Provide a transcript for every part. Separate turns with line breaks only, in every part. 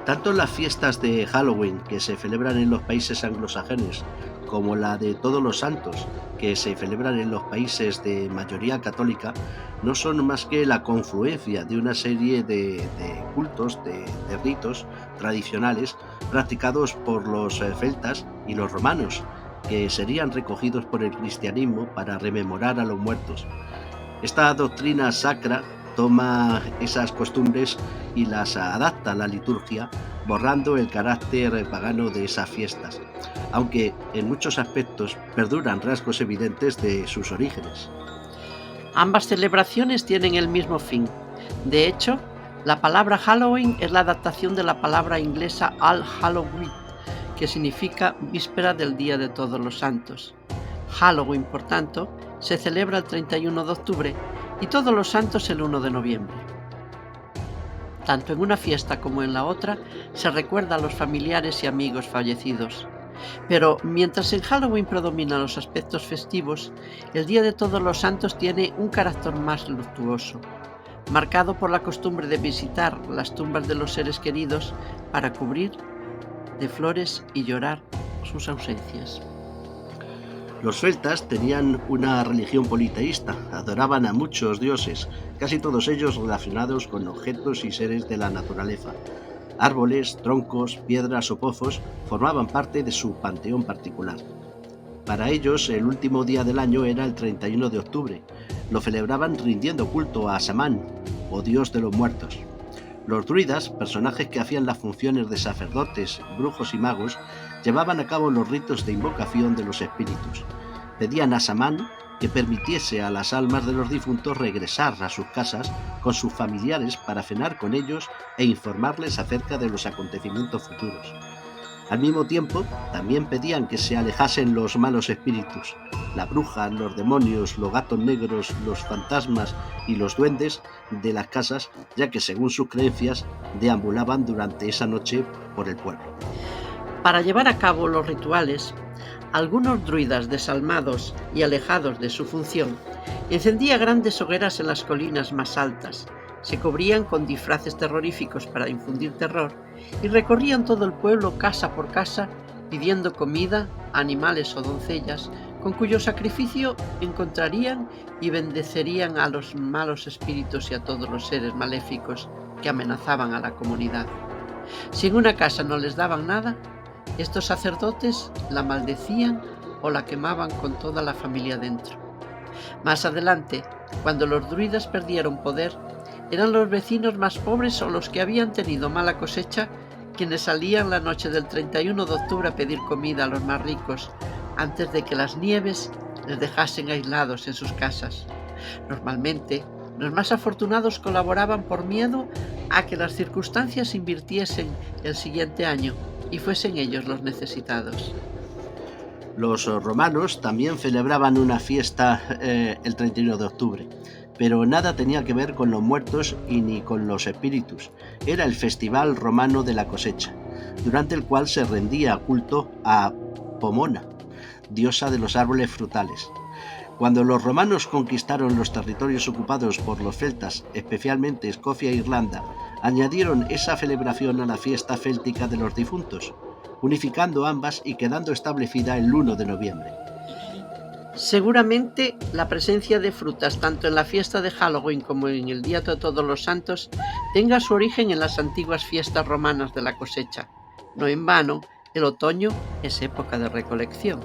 Tanto las fiestas de Halloween, que se celebran en los países anglosajones, como la de Todos los Santos, que se celebran en los países de mayoría católica, no son más que la confluencia de una serie de cultos, de ritos tradicionales practicados por los celtas y los romanos, que serían recogidos por el cristianismo para rememorar a los muertos. Esta doctrina sacra toma esas costumbres y las adapta a la liturgia, borrando el carácter pagano de esas fiestas, aunque en muchos aspectos perduran rasgos evidentes de sus orígenes.
Ambas celebraciones tienen el mismo fin. De hecho, la palabra Halloween es la adaptación de la palabra inglesa All Halloween, que significa víspera del Día de Todos los Santos. Halloween, por tanto, se celebra el 31 de octubre y Todos los Santos el 1 de noviembre. Tanto en una fiesta como en la otra se recuerda a los familiares y amigos fallecidos. Pero mientras en Halloween predominan los aspectos festivos, el Día de Todos los Santos tiene un carácter más luctuoso, marcado por la costumbre de visitar las tumbas de los seres queridos para cubrir de flores y llorar sus ausencias.
Los celtas tenían una religión politeísta, adoraban a muchos dioses, casi todos ellos relacionados con objetos y seres de la naturaleza. Árboles, troncos, piedras o pozos formaban parte de su panteón particular. Para ellos, el último día del año era el 31 de octubre. Lo celebraban rindiendo culto a Samán, o dios de los muertos. Los druidas, personajes que hacían las funciones de sacerdotes, brujos y magos, llevaban a cabo los ritos de invocación de los espíritus. Pedían a Samán que permitiese a las almas de los difuntos regresar a sus casas con sus familiares para cenar con ellos e informarles acerca de los acontecimientos futuros. Al mismo tiempo, también pedían que se alejasen los malos espíritus, las brujas, los demonios, los gatos negros, los fantasmas y los duendes de las casas, ya que según sus creencias deambulaban durante esa noche por el pueblo.
Para llevar a cabo los rituales, algunos druidas desalmados y alejados de su función encendían grandes hogueras en las colinas más altas, se cubrían con disfraces terroríficos para infundir terror y recorrían todo el pueblo casa por casa pidiendo comida, animales o doncellas, con cuyo sacrificio encontrarían y bendecerían a los malos espíritus y a todos los seres maléficos que amenazaban a la comunidad. Si en una casa no les daban nada, estos sacerdotes la maldecían o la quemaban con toda la familia dentro. Más adelante, cuando los druidas perdieron poder, eran los vecinos más pobres o los que habían tenido mala cosecha quienes salían la noche del 31 de octubre a pedir comida a los más ricos antes de que las nieves les dejasen aislados en sus casas. Normalmente, los más afortunados colaboraban por miedo a que las circunstancias se invirtiesen el siguiente año y fuesen ellos los necesitados.
Los romanos también celebraban una fiesta el 31 de octubre, pero nada tenía que ver con los muertos y ni con los espíritus. Era el festival romano de la cosecha, durante el cual se rendía culto a Pomona, diosa de los árboles frutales. Cuando los romanos conquistaron los territorios ocupados por los celtas, especialmente Escocia e Irlanda, añadieron esa celebración a la fiesta céltica de los difuntos, unificando ambas y quedando establecida el 1 de noviembre.
Seguramente la presencia de frutas tanto en la fiesta de Halloween como en el Día de Todos los Santos tenga su origen en las antiguas fiestas romanas de la cosecha. No en vano, el otoño es época de recolección.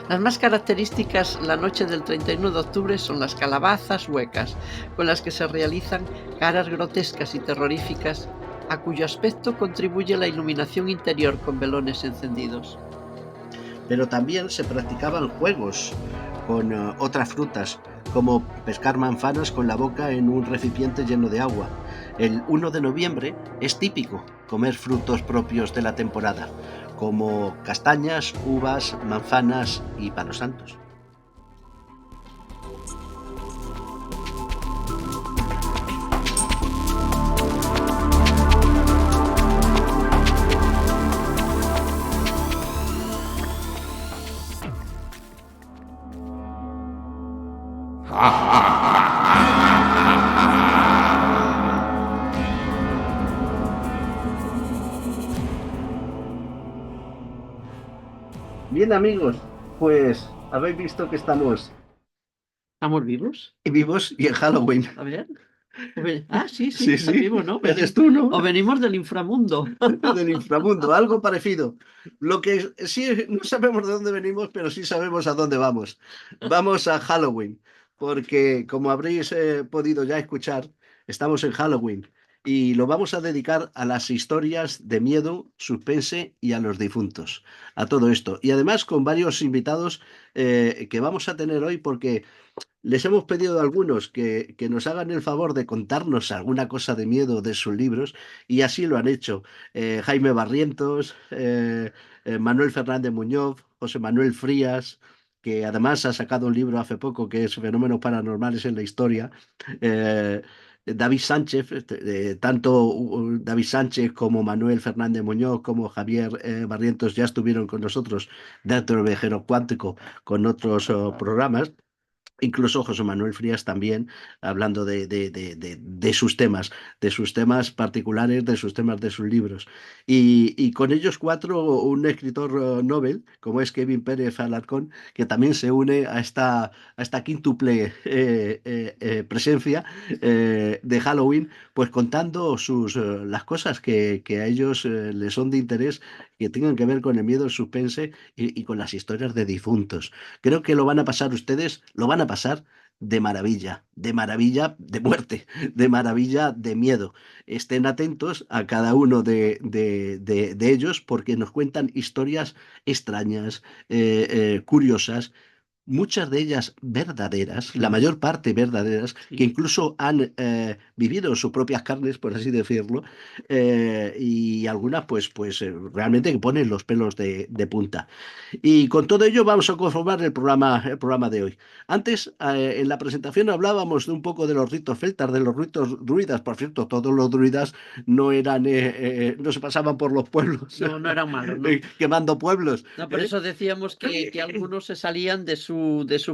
Las más características la noche del 31 de octubre son las calabazas huecas, con las que se realizan caras grotescas y terroríficas, a cuyo aspecto contribuye la iluminación interior con velones encendidos.
Pero también se practicaban juegos con otras frutas, como pescar manzanas con la boca en un recipiente lleno de agua. El 1 de noviembre es típico comer frutos propios de la temporada, como castañas, uvas, manzanas y palos santos. Bien, amigos, pues habéis visto que estamos
¿Estamos vivos?
vivos y en Halloween.
A ver. Ah, sí, sí,
Sí,
estás
sí,
vivo, ¿no?
eres tú, ¿no?
O venimos del inframundo.
Del inframundo, algo parecido. Lo que sí, no sabemos de dónde venimos, pero sí sabemos a dónde vamos. Vamos a Halloween, porque como habréis podido ya escuchar, estamos en Halloween y lo vamos a dedicar a las historias de miedo, suspense y a los difuntos, a todo esto. Y además con varios invitados que vamos a tener hoy, porque les hemos pedido a algunos que nos hagan el favor de contarnos alguna cosa de miedo de sus libros y así lo han hecho. Jaime Barrientos, Manuel Fernández Muñoz, José Manuel Frías, que además ha sacado un libro hace poco que es Fenómenos Paranormales en la Historia. eh, David Sánchez, tanto David Sánchez como Manuel Fernández Muñoz como Javier Barrientos ya estuvieron con nosotros dentro del Viajero Cuántico con otros programas. Incluso José Manuel Frías también, hablando de sus temas particulares, de sus temas de sus libros. Y con ellos cuatro, un escritor Nobel, como es Kevin Pérez Alarcón, que también se une a esta quíntuple presencia de Halloween, pues contando las cosas que a ellos les son de interés, que tengan que ver con el miedo, el suspense y con las historias de difuntos. Creo que lo van a pasar ustedes, lo van a pasar de maravilla de muerte, de maravilla de miedo. Estén atentos a cada uno de ellos porque nos cuentan historias extrañas, curiosas, muchas de ellas verdaderas, la
Ujú,
mayor parte verdaderas, que
sí.
incluso han vivido en sus propias carnes, por así decirlo, y algunas realmente que ponen los pelos de punta. Y con todo ello vamos a conformar el programa de hoy. Antes, en la presentación hablábamos de un poco de los ritos celtas, de los ritos druidas. Por cierto, todos los druidas no se pasaban por los pueblos
No, no eran malos, no.
quemando pueblos.
No, por
¿Eh?
eso decíamos que algunos se salían de su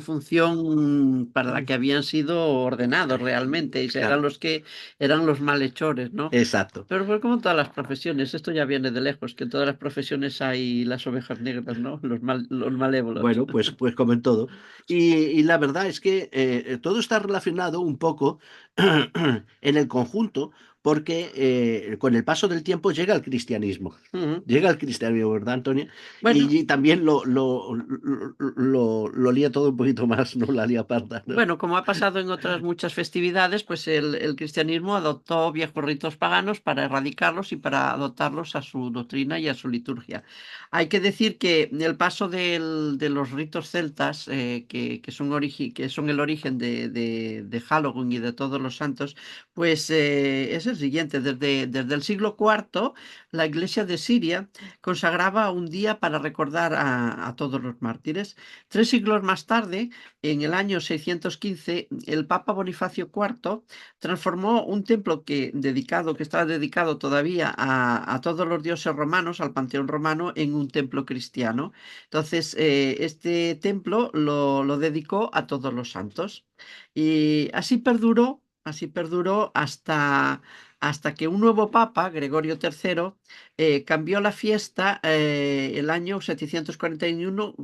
función para la que habían sido ordenados realmente, y
Claro,
eran los que eran los malhechores, ¿no?
exacto.
Pero fue como en todas las profesiones, esto ya viene de lejos, que en todas las profesiones hay las ovejas negras, ¿no? Los malévolos.
Bueno, pues como en todo. Y la verdad es que todo está relacionado un poco en el conjunto, porque con el paso del tiempo llega el cristianismo.
Ujú.
Llega el cristianismo, ¿verdad, Antonio?
Bueno,
Y también lo lía todo un poquito más, ¿no? La lía parda, ¿no?
Bueno, como ha pasado en otras muchas festividades, pues el cristianismo adoptó viejos ritos paganos para erradicarlos y para adoptarlos a su doctrina y a su liturgia. Hay que decir que el paso de los ritos celtas, que son el origen de Halloween y de todos los santos, pues es el siguiente. Desde el siglo IV, la Iglesia de Siria consagraba un día para recordar a todos los mártires. 3 siglos más tarde, en el año 615, el Papa Bonifacio IV transformó un templo que estaba dedicado todavía a todos los dioses romanos, al panteón romano, en un templo cristiano. Entonces, este templo lo dedicó a todos los santos. Y así perduró hasta que un nuevo papa, Gregorio III, cambió la fiesta el año 741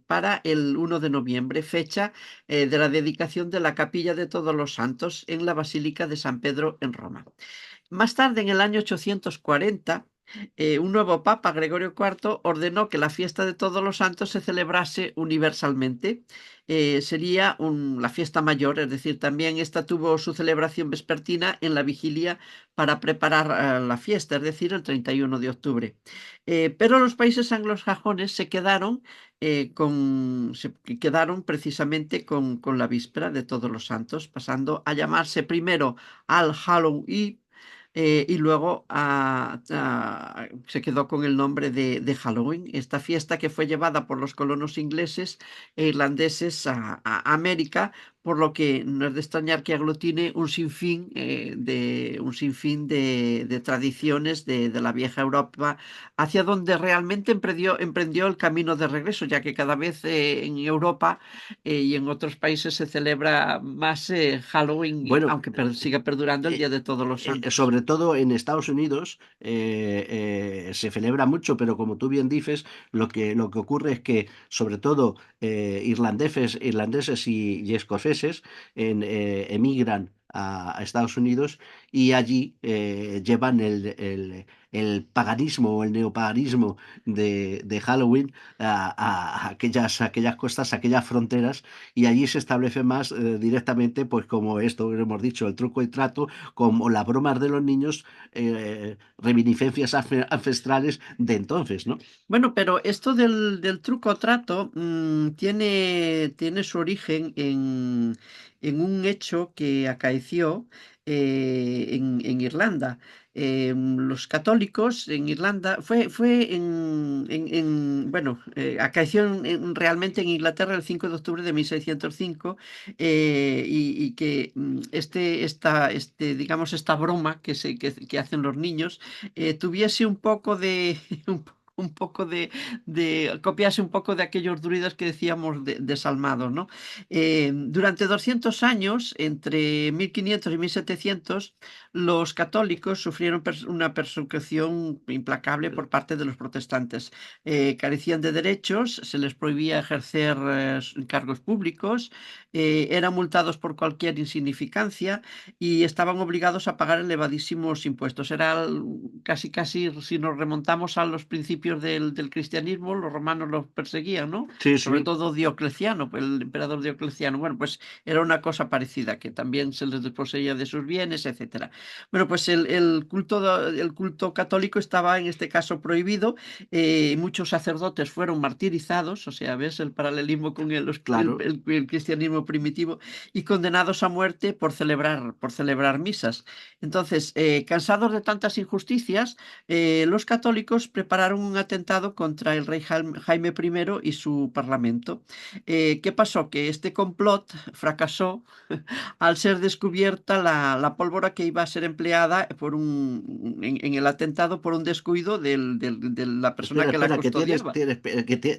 para el 1 de noviembre, fecha de la dedicación de la Capilla de Todos los Santos en la Basílica de San Pedro en Roma. Más tarde, en el año 840, un nuevo papa, Gregorio IV, ordenó que la fiesta de Todos los Santos se celebrase universalmente. Sería la fiesta mayor, es decir, también esta tuvo su celebración vespertina en la vigilia para preparar la fiesta, es decir, el 31 de octubre. Pero los países anglosajones se quedaron precisamente con la víspera de Todos los Santos, pasando a llamarse primero All Hallow Eve, y luego se quedó con el nombre de Halloween, esta fiesta que fue llevada por los colonos ingleses e irlandeses a América por lo que no es de extrañar que aglutine un sinfín de tradiciones de la vieja Europa, hacia donde realmente emprendió el camino de regreso, ya que cada vez en Europa y en otros países se celebra más Halloween,
Bueno,
aunque siga perdurando el
eh,
Día de Todos los Santos.
sobre todo en Estados Unidos se celebra mucho, pero como tú bien dices, lo que ocurre es que sobre todo irlandeses y escoceses emigran a Estados Unidos y allí llevan el paganismo o el neopaganismo de Halloween a aquellas costas, a aquellas fronteras, y allí se establece más directamente, pues como esto que hemos dicho, el truco y trato, como las bromas de los niños, reminiscencias ancestrales de entonces, ¿no?
Bueno, pero esto del truco o trato tiene su origen en un hecho que acaeció en Irlanda. Los católicos en Irlanda fue bueno, acaeció realmente en Inglaterra el 5 de octubre de 1605, y que digamos, esta broma que hacen los niños tuviese un poco de copiarse un poco de aquellos druidas que decíamos desalmados, ¿no? Durante 200 años, entre 1500 y 1700, los católicos sufrieron una persecución implacable por parte de los protestantes. Carecían de derechos, se les prohibía ejercer cargos públicos, eran multados por cualquier insignificancia y estaban obligados a pagar elevadísimos impuestos. Casi, casi, si nos remontamos a los principios del cristianismo, los romanos los perseguían, ¿no?
Sí,
Sobre
sí,
todo Diocleciano, el emperador Diocleciano. Bueno, pues era una cosa parecida, que también se les desposeía de sus bienes, etcétera. Bueno, pues el culto católico estaba en este caso prohibido. Muchos sacerdotes fueron martirizados, o sea, ves el paralelismo con
claro.
el cristianismo primitivo, y condenados a muerte por celebrar misas. Entonces, cansados de tantas injusticias, los católicos prepararon un atentado contra el rey Jaime I y su parlamento. ¿Qué pasó? Que este complot fracasó al ser descubierta la pólvora que iba a ser empleada en el atentado por un descuido de la persona
Espera,
que la
espera, que
custodiaba.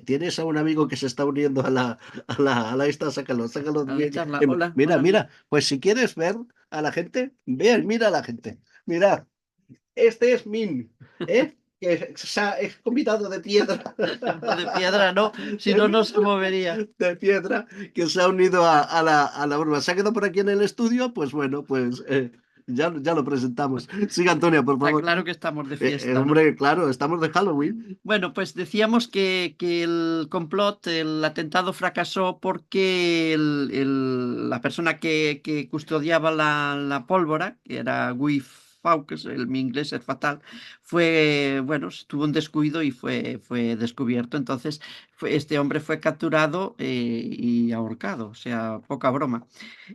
tienes a un amigo que se está uniendo a la esta, sácalo
A la
bien.
charla. Hola,
Mira,
hola, amigo.
mira, pues si quieres ver a la gente, ve, mira a la gente. Mira, este es Min, ¿eh? Que es convidado de piedra.
No, de piedra no, si no, no se movería.
De piedra, que se ha unido a la broma. ¿Se ha quedado por aquí en el estudio? Pues bueno, pues ya lo presentamos. Siga, Antonio, por
Está
favor.
claro que estamos de fiesta, ¿no?
Hombre, claro, estamos de Halloween.
Bueno, pues decíamos que el complot, el atentado fracasó porque la persona que custodiaba la pólvora, que era Guy Fawkes, mi inglés es fatal, bueno, tuvo un descuido y fue descubierto. Entonces, este hombre fue capturado y ahorcado, o sea, poca broma.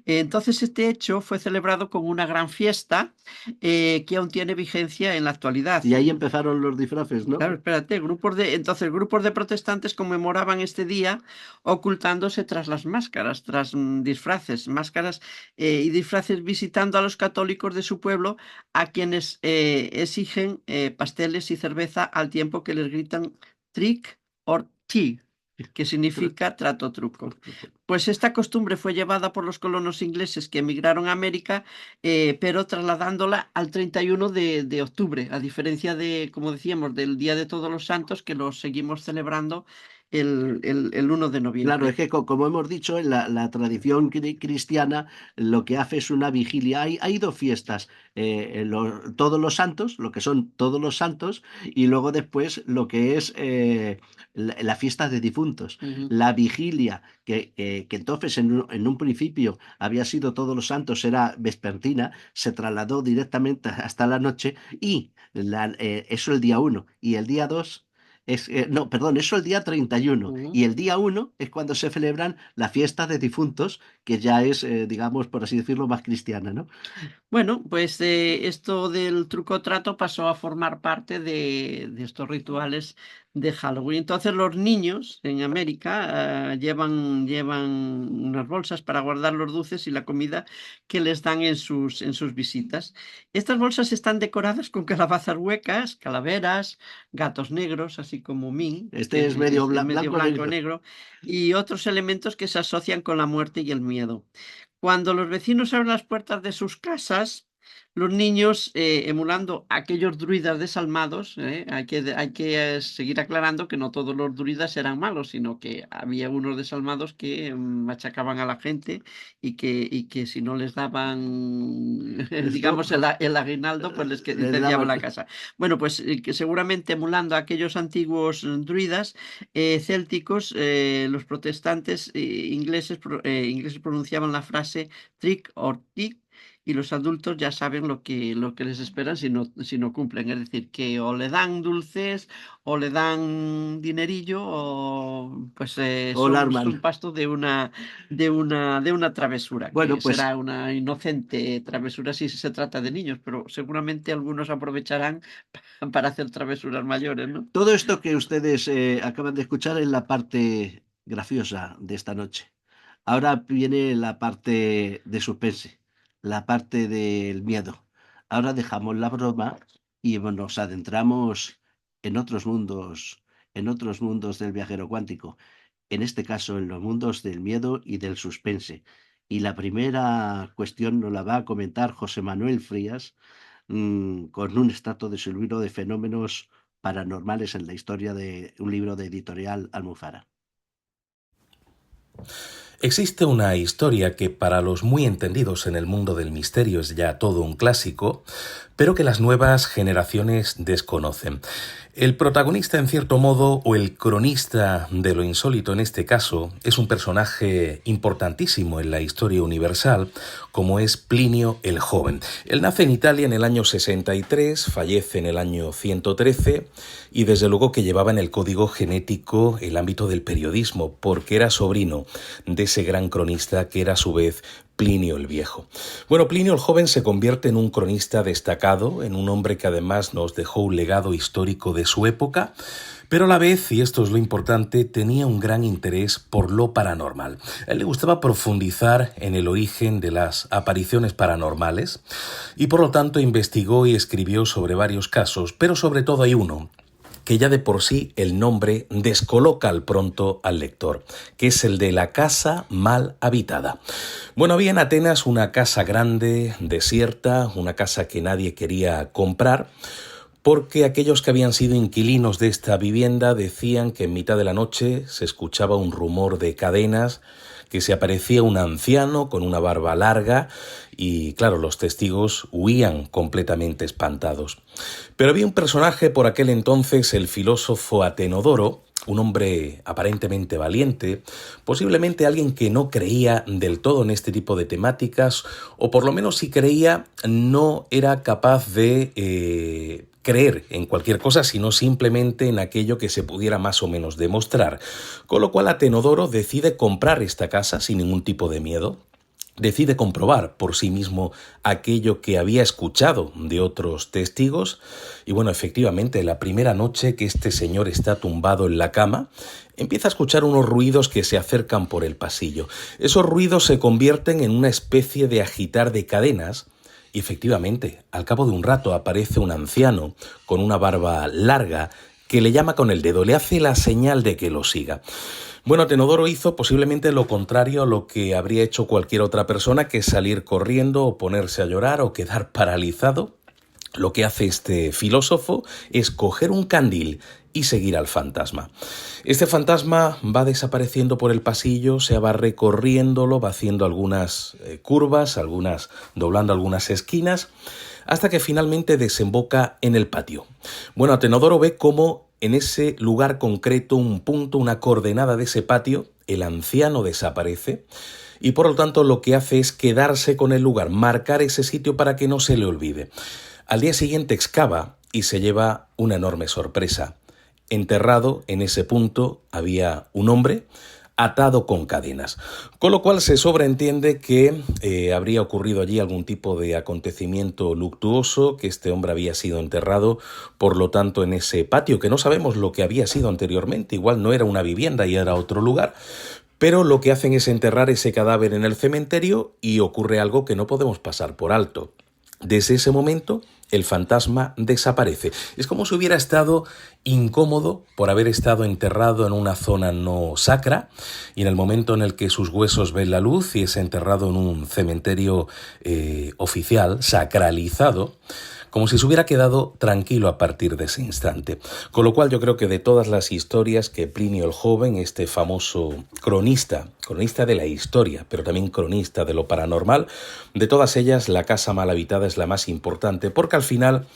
Entonces, este hecho fue celebrado con una gran fiesta que aún tiene vigencia en la actualidad.
Y ahí empezaron los disfraces, ¿no?
Claro, espérate, grupos de protestantes conmemoraban este día ocultándose tras las máscaras, tras disfraces, máscaras y disfraces, visitando a los católicos de su pueblo, a quienes exigen pasteles y cerveza al tiempo que les gritan trick or treat, que significa trato truco. Pues esta costumbre fue llevada por los colonos ingleses que emigraron a América, pero trasladándola al 31 de octubre, a diferencia como decíamos, del Día de Todos los Santos, que lo seguimos celebrando el 1 de
Claro, es
noviembre.
que como hemos dicho, en la tradición cristiana lo que hace es una vigilia. Hay dos fiestas, todos los santos, lo que son todos los santos, y luego después lo que es la fiesta de difuntos.
Ujú.
La vigilia, que entonces en un principio había sido todos los santos, era vespertina, se trasladó directamente hasta la noche, y eso el día 1 y el día 2. No, perdón, eso el día 31.
Ujú.
Y el día 1 es cuando se celebran la fiesta de difuntos, que ya es, digamos, por así decirlo, más cristiana, ¿no?
Bueno, pues esto del truco trato pasó a formar parte de estos rituales de Halloween. Entonces los niños en América llevan unas bolsas para guardar los dulces y la comida que les dan en sus visitas. Estas bolsas están decoradas con calabazas huecas, calaveras, gatos negros, así como Min,
Este es
que
medio
es medio blanco
blanco-negro.
negro, y otros elementos que se asocian con la muerte y el miedo. Cuando los vecinos abren las puertas de sus casas, los niños, emulando aquellos druidas desalmados, hay que seguir aclarando que no todos los druidas eran malos, sino que había unos desalmados que machacaban a la gente y que si no les daban,
Esto
digamos, el aguinaldo, pues
le
incendiaban
daban.
la casa. Bueno, pues que seguramente emulando a aquellos antiguos druidas célticos, los protestantes ingleses pronunciaban la frase trick or treat y los adultos ya saben lo que les esperan si no cumplen. Es decir, que o le dan dulces o le dan dinerillo o pues
O la
son
arman.
pasto de una travesura,
Bueno,
que
pues
será una inocente travesura si se trata de niños, pero seguramente algunos aprovecharán para hacer travesuras mayores, ¿no?
todo esto que ustedes acaban de escuchar es la parte graciosa de esta noche. Ahora viene la parte de suspense, la parte del miedo. Ahora dejamos la broma y nos adentramos en otros mundos del viajero cuántico. En este caso, en los mundos del miedo y del suspense. Y la primera cuestión nos la va a comentar José Manuel Frías, con un extracto de su libro de fenómenos paranormales en la historia de un libro de editorial Almufara.
Existe una historia que para los muy entendidos en el mundo del misterio es ya todo un clásico, pero que las nuevas generaciones desconocen. El protagonista, en cierto modo, o el cronista de lo insólito en este caso, es un personaje importantísimo en la historia universal, como es Plinio el Joven. Él nace en Italia en el año 63, fallece en el año 113 y desde luego que llevaba en el código genético el ámbito del periodismo, porque era sobrino de ese gran cronista que era a su vez Plinio el Viejo. Bueno, Plinio el Joven se convierte en un cronista destacado, en un hombre que además nos dejó un legado histórico de su época, pero a la vez, y esto es lo importante, tenía un gran interés por lo paranormal. A él le gustaba profundizar en el origen de las apariciones paranormales y por lo tanto investigó y escribió sobre varios casos, pero sobre todo hay uno que ya de por sí el nombre descoloca al pronto al lector, que es el de la casa mal habitada. Bueno, había en Atenas una casa grande, desierta, una casa que nadie quería comprar, porque aquellos que habían sido inquilinos de esta vivienda decían que en mitad de la noche se escuchaba un rumor de cadenas, que se aparecía un anciano con una barba larga y, claro, los testigos huían completamente espantados. Pero había un personaje por aquel entonces, el filósofo Atenodoro, un hombre aparentemente valiente, posiblemente alguien que no creía del todo en este tipo de temáticas, o por lo menos si creía no era capaz de creer en cualquier cosa, sino simplemente en aquello que se pudiera más o menos demostrar. Con lo cual Atenodoro decide comprar esta casa sin ningún tipo de miedo. Decide comprobar por sí mismo aquello que había escuchado de otros testigos y bueno, efectivamente, la primera noche que este señor está tumbado en la cama, empieza a escuchar unos ruidos que se acercan por el pasillo. Esos ruidos se convierten en una especie de agitar de cadenas y efectivamente, al cabo de un rato aparece un anciano con una barba larga que le llama con el dedo, le hace la señal de que lo siga. Bueno, Atenodoro hizo posiblemente lo contrario a lo que habría hecho cualquier otra persona, que es salir corriendo o ponerse a llorar o quedar paralizado. Lo que hace este filósofo es coger un candil y seguir al fantasma. Este fantasma va desapareciendo por el pasillo, se va recorriéndolo, va haciendo algunas curvas, doblando algunas esquinas, hasta que finalmente desemboca en el patio. Bueno, Atenodoro ve cómo en ese lugar concreto, un punto, una coordenada de ese patio, el anciano desaparece y por lo tanto lo que hace es quedarse con el lugar, marcar ese sitio para que no se le olvide. Al día siguiente excava y se lleva una enorme sorpresa. Enterrado en ese punto había un hombre atado con cadenas. Con lo cual se sobreentiende que habría ocurrido allí algún tipo de acontecimiento luctuoso, que este hombre había sido enterrado, por lo tanto, en ese patio, que no sabemos lo que había sido anteriormente, igual no era una vivienda y era otro lugar, pero lo que hacen es enterrar ese cadáver en el cementerio y ocurre algo que no podemos pasar por alto. Desde ese momento, el fantasma desaparece. Es como si hubiera estado incómodo por haber estado enterrado en una zona no sacra, y en el momento en el que sus huesos ven la luz y es enterrado en un cementerio oficial, sacralizado, como si se hubiera quedado tranquilo a partir de ese instante. Con lo cual yo creo que de todas las historias que Plinio el Joven, este famoso cronista de la historia, pero también cronista de lo paranormal, de todas ellas la casa mal habitada es la más importante, porque al final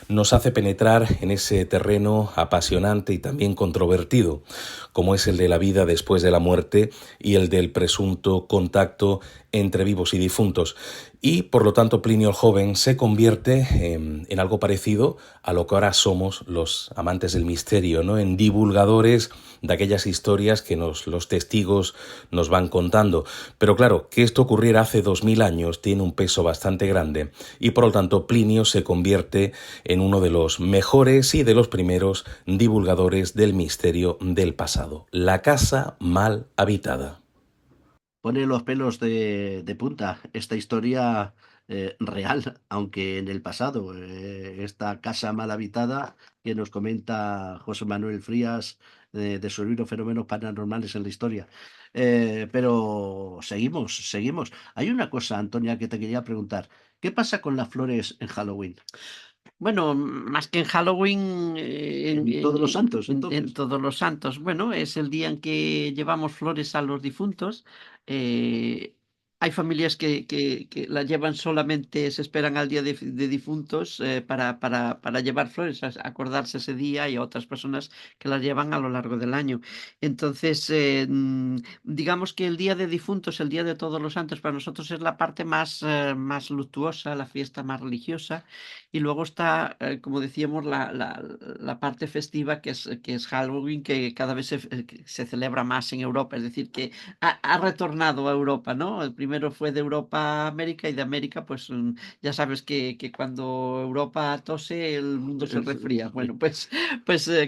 nos hace penetrar en ese terreno apasionante y también controvertido, como es el de la vida después de la muerte y el del presunto contacto entre vivos y difuntos. Y por lo tanto Plinio el Joven se convierte en algo parecido a lo que ahora somos los amantes del misterio, ¿no? En divulgadores de aquellas historias que los testigos nos van contando. Pero claro, que esto ocurriera hace 2000 años tiene un peso bastante grande, y por lo tanto Plinio se convierte en uno de los mejores y de los primeros divulgadores del misterio del pasado. La casa mal habitada.
Pone los pelos de punta esta historia real, aunque en el pasado. Esta casa mal habitada que nos comenta José Manuel Frías de su libro Fenómenos Paranormales en la Historia. Pero seguimos. Hay una cosa, Antonia, que te quería preguntar. ¿Qué pasa con las flores en Halloween?
Bueno, más que en Halloween,
En Todos los Santos,
en
entonces.
Todos los Santos. Bueno, es el día en que llevamos flores a los difuntos. eh, Hay familias que la llevan solamente, se esperan al día de difuntos para llevar flores, acordarse ese día, y a otras personas que las llevan a lo largo del año. Entonces, digamos que el día de difuntos, el día de Todos los Santos, para nosotros es la parte más luctuosa, la fiesta más religiosa. Y luego está, como decíamos, la parte festiva, que es Halloween, que cada vez que se celebra más en Europa. Es decir, que ha retornado a Europa, ¿no? El primero fue de Europa a América, y de América, pues ya sabes que cuando Europa tose, el mundo se resfría.
Sí.
Bueno, pues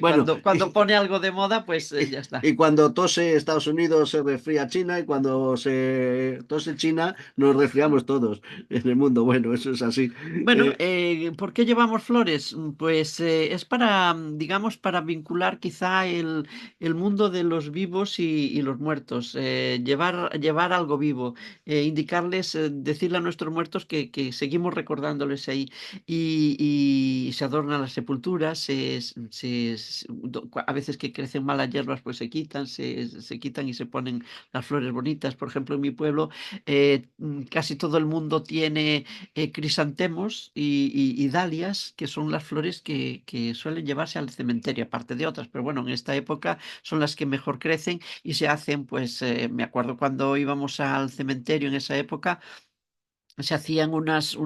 Bueno,
cuando pone algo de moda, pues ya está.
y cuando tose Estados Unidos se resfría China, y cuando se tose China nos resfriamos todos en el mundo. Bueno, eso es así.
Bueno,
Eh,
¿por qué llevamos flores? Pues es para, digamos, para vincular quizá el mundo de los vivos y los muertos, llevar algo vivo, indicarles, decirle a nuestros muertos que seguimos recordándoles ahí. Y se adornan las sepulturas, a veces que crecen malas hierbas, pues se quitan y se ponen las flores bonitas. Por ejemplo, en mi pueblo, casi todo el mundo tiene crisantemos y dalias, que son las flores que suelen llevarse al cementerio, aparte de otras, pero bueno, en esta época son las que mejor crecen y se hacen, pues me acuerdo cuando íbamos al cementerio en esa época, se hacían unos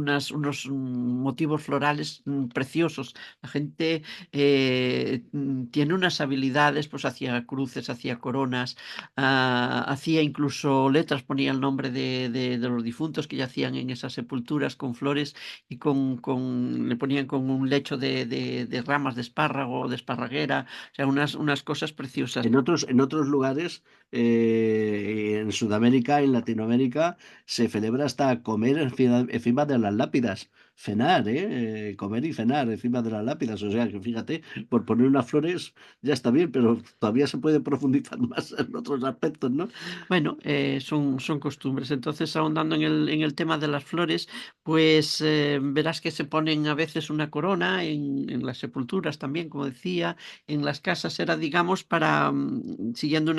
motivos florales preciosos. La gente tiene unas habilidades, pues hacía cruces, hacía coronas, hacía incluso letras, ponía el nombre de los difuntos que yacían en esas sepulturas con flores, y le ponían con un lecho de ramas de espárrago, de esparraguera, o sea, unas cosas preciosas.
en otros lugares, en Sudamérica, en Latinoamérica, se celebra hasta comer encima de las lápidas. Cenar, ¿eh? Comer y cenar encima de las lápidas. O sea que fíjate, por poner unas flores ya está bien, pero todavía se puede profundizar más en otros aspectos, ¿no?
Bueno, son costumbres. Entonces, ahondando en el tema de las flores, pues verás que se ponen a veces una corona en las sepulturas también, como decía, en las casas era, digamos, siguiendo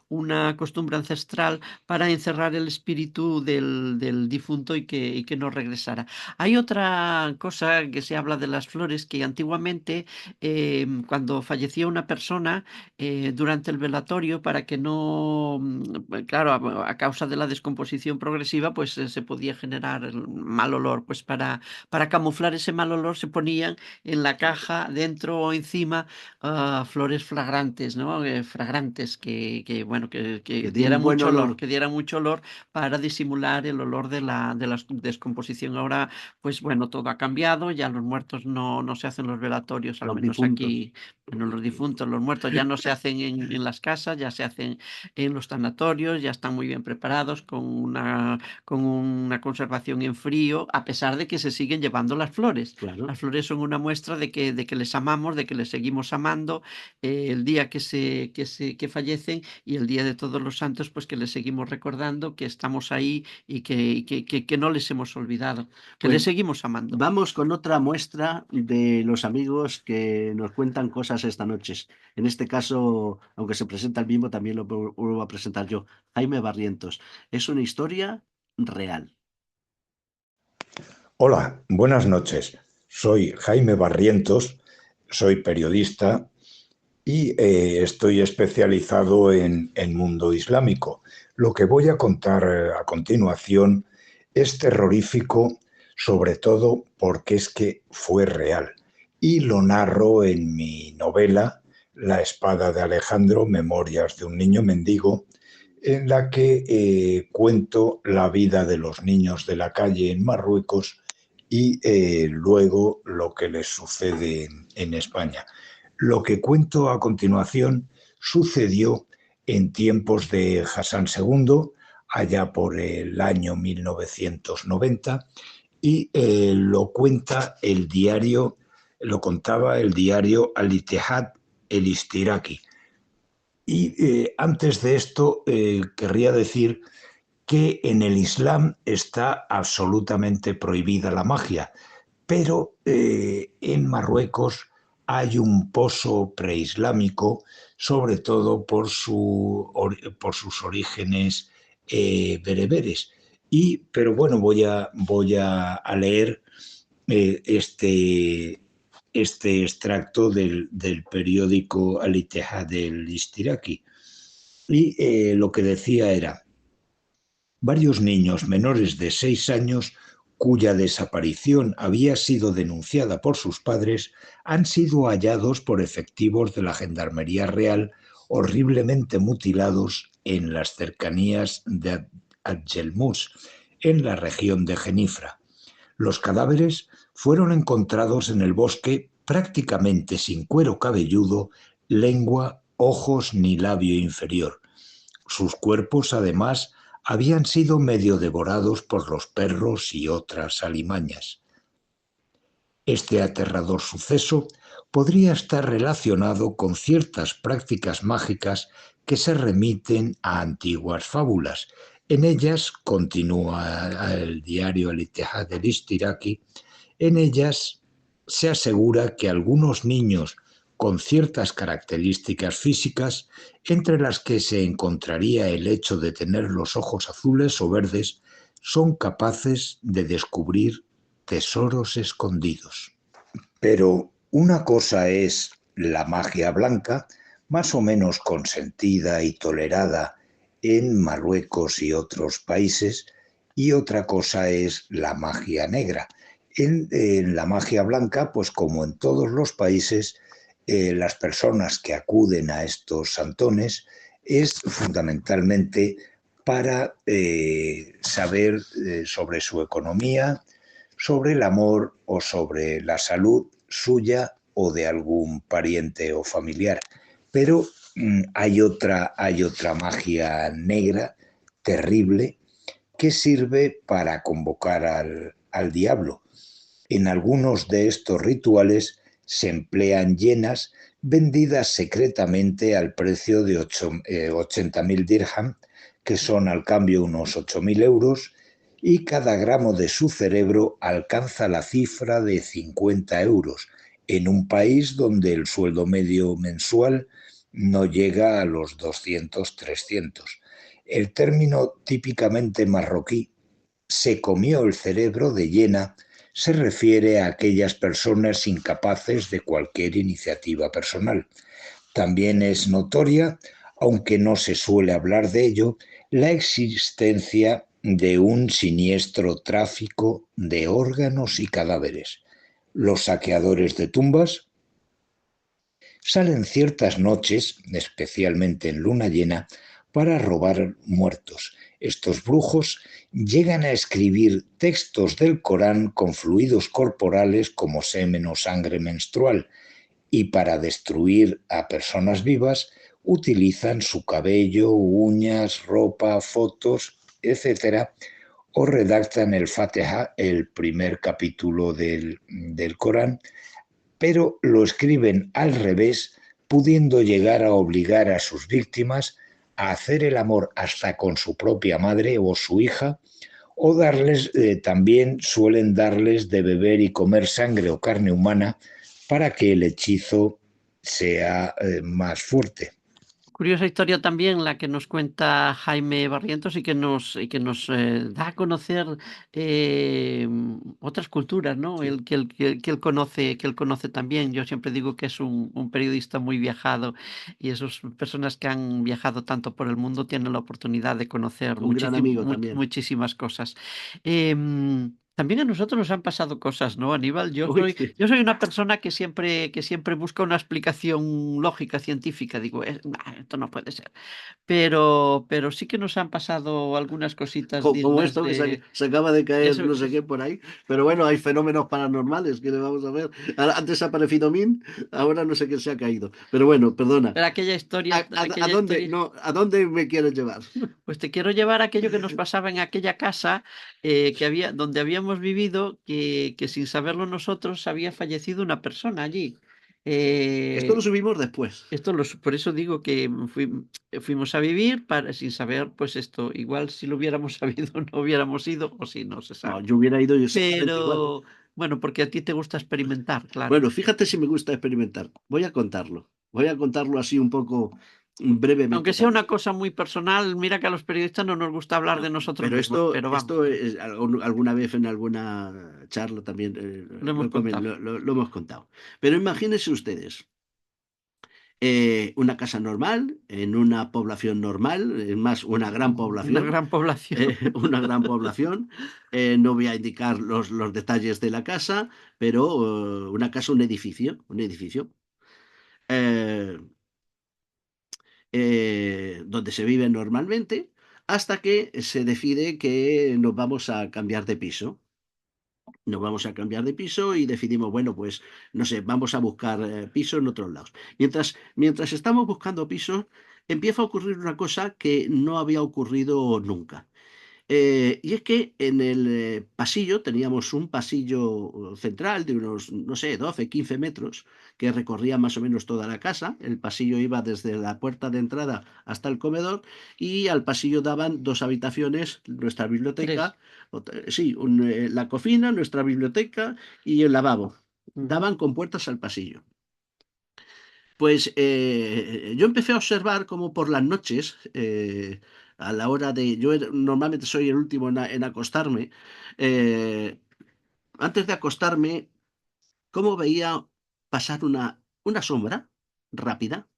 una costumbre ancestral, para encerrar el espíritu del difunto y que no regresara. Hay otra cosa que se habla de las flores, que antiguamente, cuando fallecía una persona, durante el velatorio, para que no, claro, a causa de la descomposición progresiva, pues se podía generar el mal olor. Pues para camuflar ese mal olor se ponían en la caja, dentro o encima, flores fragrantes, ¿no? Fragrantes bueno, que
Que dé un
dieran
buen
mucho
olor.
olor, que dieran mucho olor para disimular el olor de la descomposición. Ahora, pues bueno, todo ha cambiado, ya los muertos no se hacen los velatorios, al
Los
menos
difuntos.
aquí, bueno, los difuntos, los muertos ya no se hacen en las casas, ya se hacen en los tanatorios, ya están muy bien preparados con una conservación en frío, a pesar de que se siguen llevando las flores.
Claro.
Las flores son una muestra de que les amamos, de que les seguimos amando, el día que fallecen, y el día de Todos los Santos, pues que les seguimos recordando que estamos ahí y que no les hemos olvidado, que les
Pues
seguimos amando.
vamos con otra muestra de los amigos que nos cuentan cosas esta noche. En este caso, aunque se presenta el mismo, también lo vuelvo a presentar yo. Jaime Barrientos. Es una historia real.
Hola, buenas noches. Soy Jaime Barrientos, soy periodista y estoy especializado en mundo islámico. Lo que voy a contar a continuación es terrorífico, sobre todo porque es que fue real. Y lo narro en mi novela La espada de Alejandro, Memorias de un niño mendigo, en la que cuento la vida de los niños de la calle en Marruecos y luego lo que les sucede en España. Lo que cuento a continuación sucedió en tiempos de Hassan II, allá por el año 1990, y lo cuenta el diario, lo contaba el diario Al-Ittihad el-Ishtiraki. Y antes de esto, querría decir que en el Islam está absolutamente prohibida la magia, pero en Marruecos hay un pozo preislámico, sobre todo por sus orígenes bereberes. Pero bueno, voy a leer este extracto del periódico Al-Ittihad del Ishtiraki. Y lo que decía era: varios niños menores de 6 años cuya desaparición había sido denunciada por sus padres han sido hallados por efectivos de la Gendarmería Real horriblemente mutilados en las cercanías de Adjelmous, en la región de Genifra. Los cadáveres fueron encontrados en el bosque prácticamente sin cuero cabelludo, lengua, ojos ni labio inferior. Sus cuerpos, además, habían sido medio devorados por los perros y otras alimañas. Este aterrador suceso podría estar relacionado con ciertas prácticas mágicas que se remiten a antiguas fábulas. En ellas, continúa el diario Al-Ittihad el-Ishtiraki, en ellas se asegura que algunos niños con ciertas características físicas, entre las que se encontraría el hecho de tener los ojos azules o verdes, son capaces de descubrir tesoros escondidos. Pero una cosa es la magia blanca, más o menos consentida y tolerada en Marruecos y otros países, y otra cosa es la magia negra. En la magia blanca, pues como en todos los países, las personas que acuden a estos santones es fundamentalmente para saber sobre su economía, sobre el amor o sobre la salud suya o de algún pariente o familiar. Pero hay otra magia negra terrible que sirve para convocar al diablo. En algunos de estos rituales se emplean hienas vendidas secretamente al precio de 80.000 dirham, que son al cambio unos 8.000 euros, y cada gramo de su cerebro alcanza la cifra de 50 euros, en un país donde el sueldo medio mensual no llega a los 200-300. El término típicamente marroquí, se comió el cerebro de hiena, se refiere a aquellas personas incapaces de cualquier iniciativa personal. También es notoria, aunque no se suele hablar de ello, la existencia de un siniestro tráfico de órganos y cadáveres. Los saqueadores de tumbas salen ciertas noches, especialmente en luna llena, para robar muertos. Estos brujos llegan a escribir textos del Corán con fluidos corporales como semen o sangre menstrual, y para destruir a personas vivas utilizan su cabello, uñas, ropa, fotos, etcétera, o redactan el Fatiha, el primer capítulo del Corán, pero lo escriben al revés, pudiendo llegar a obligar a sus víctimas a hacer el amor hasta con su propia madre o su hija, o también suelen darles de beber y comer sangre o carne humana para que el hechizo sea más fuerte.
Curiosa historia también la que nos cuenta Jaime Barrientos y que nos da a conocer otras culturas, ¿no?
Sí.
Que él conoce también. Yo siempre digo que es un periodista muy viajado y esas personas que han viajado tanto por el mundo tienen la oportunidad de conocer
Un gran amigo también.
muchísimas cosas. También a nosotros nos han pasado cosas, ¿no, Aníbal? Yo
Uy,
soy,
sí.
yo soy una persona que siempre busca una explicación lógica, científica. Digo, "Nah, esto no puede ser". Pero sí que nos han pasado algunas cositas
Como
dignas
esto que
de
se acaba de caer
eso.
no sé qué por ahí. Pero bueno, hay fenómenos paranormales que le vamos a ver. Antes ha aparecido Min, ahora no sé qué se ha caído. Pero bueno, perdona.
Pero aquella historia,
¿A
aquella
dónde?
historia,
No, ¿a dónde me quieres llevar?
pues te quiero llevar a aquello que nos pasaba en aquella casa donde habíamos vivido, que sin saberlo nosotros había fallecido una persona allí.
Esto lo
Eh,
subimos después.
por eso digo que fuimos a vivir sin saber, pues esto, igual si lo hubiéramos sabido no hubiéramos ido, o si no se
No,
sabe.
yo hubiera ido exactamente igual.
Pero bueno, porque a ti te gusta experimentar, claro.
Bueno, fíjate si me gusta experimentar. Voy a contarlo. Voy a contarlo así un poco brevemente
Aunque sea una
también.
cosa muy personal, mira que a los periodistas no nos gusta hablar de
No,
nosotros
pero
mismos,
esto,
pero vamos,
esto es, alguna vez en alguna charla también
lo hemos contado.
lo hemos contado. Pero imagínense ustedes, una casa normal, en una población normal, es más, una gran
Una
población,
gran población.
una gran población. No voy a indicar los detalles de la casa, pero una casa, un edificio, un edificio. eh, donde se vive normalmente, hasta que se decide que nos vamos a cambiar de piso. Nos vamos a cambiar de piso y decidimos, bueno, pues no sé, vamos a buscar piso en otros lados. Mientras estamos buscando pisos, empieza a ocurrir una cosa que no había ocurrido nunca. Y es que en el pasillo teníamos un pasillo central de unos, no sé, 12, 15 metros, que recorría más o menos toda la casa. El pasillo iba desde la puerta de entrada hasta el comedor y al pasillo daban dos habitaciones, nuestra
Tres.
biblioteca, sí, la cocina, nuestra biblioteca y el lavabo.
Ujú.
Daban con puertas al pasillo. Pues yo empecé a observar cómo por las noches, a la hora de... normalmente soy el último en acostarme. eh, Antes de acostarme, cómo veía pasar una sombra rápida,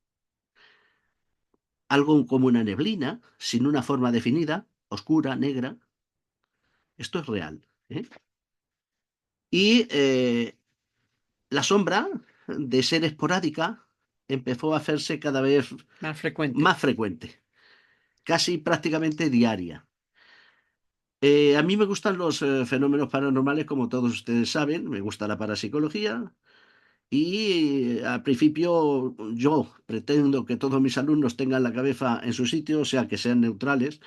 algo como una neblina, sin una forma definida, oscura, negra. Esto es real. ¿Eh? Y la sombra, de ser esporádica, empezó a hacerse cada vez
Más frecuente.
más frecuente, casi prácticamente diaria. A mí me gustan los fenómenos paranormales, como todos ustedes saben, me gusta la parapsicología y al principio yo pretendo que todos mis alumnos tengan la cabeza en su sitio, o sea, que sean neutrales.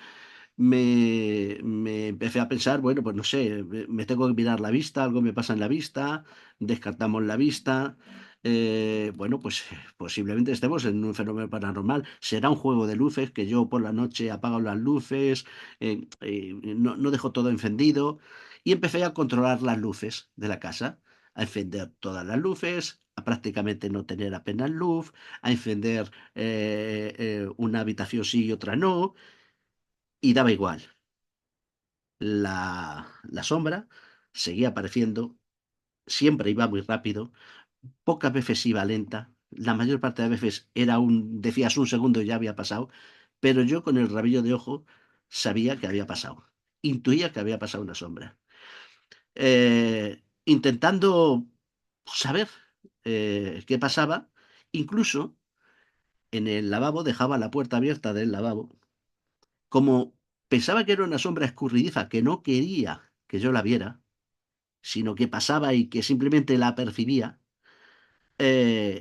Me empecé a pensar, bueno, pues no sé, me tengo que mirar la vista, algo me pasa en la vista, descartamos la vista. Bueno, pues posiblemente estemos en un fenómeno paranormal. Será un juego de luces que yo por la noche apago las luces, no dejo todo encendido y empecé a controlar las luces de la casa, a encender todas las luces, a prácticamente no tener apenas luz, a encender una habitación sí y otra no, y daba igual. La sombra seguía apareciendo siempre iba muy rápido, pocas veces iba lenta, la mayor parte de veces decías un segundo y ya había pasado, pero yo con el rabillo de ojo sabía que había pasado, intuía que había pasado una sombra. Intentando saber qué pasaba, incluso en el lavabo dejaba la puerta abierta del lavabo, como pensaba que era una sombra escurridiza que no quería que yo la viera, sino que pasaba y que simplemente la percibía.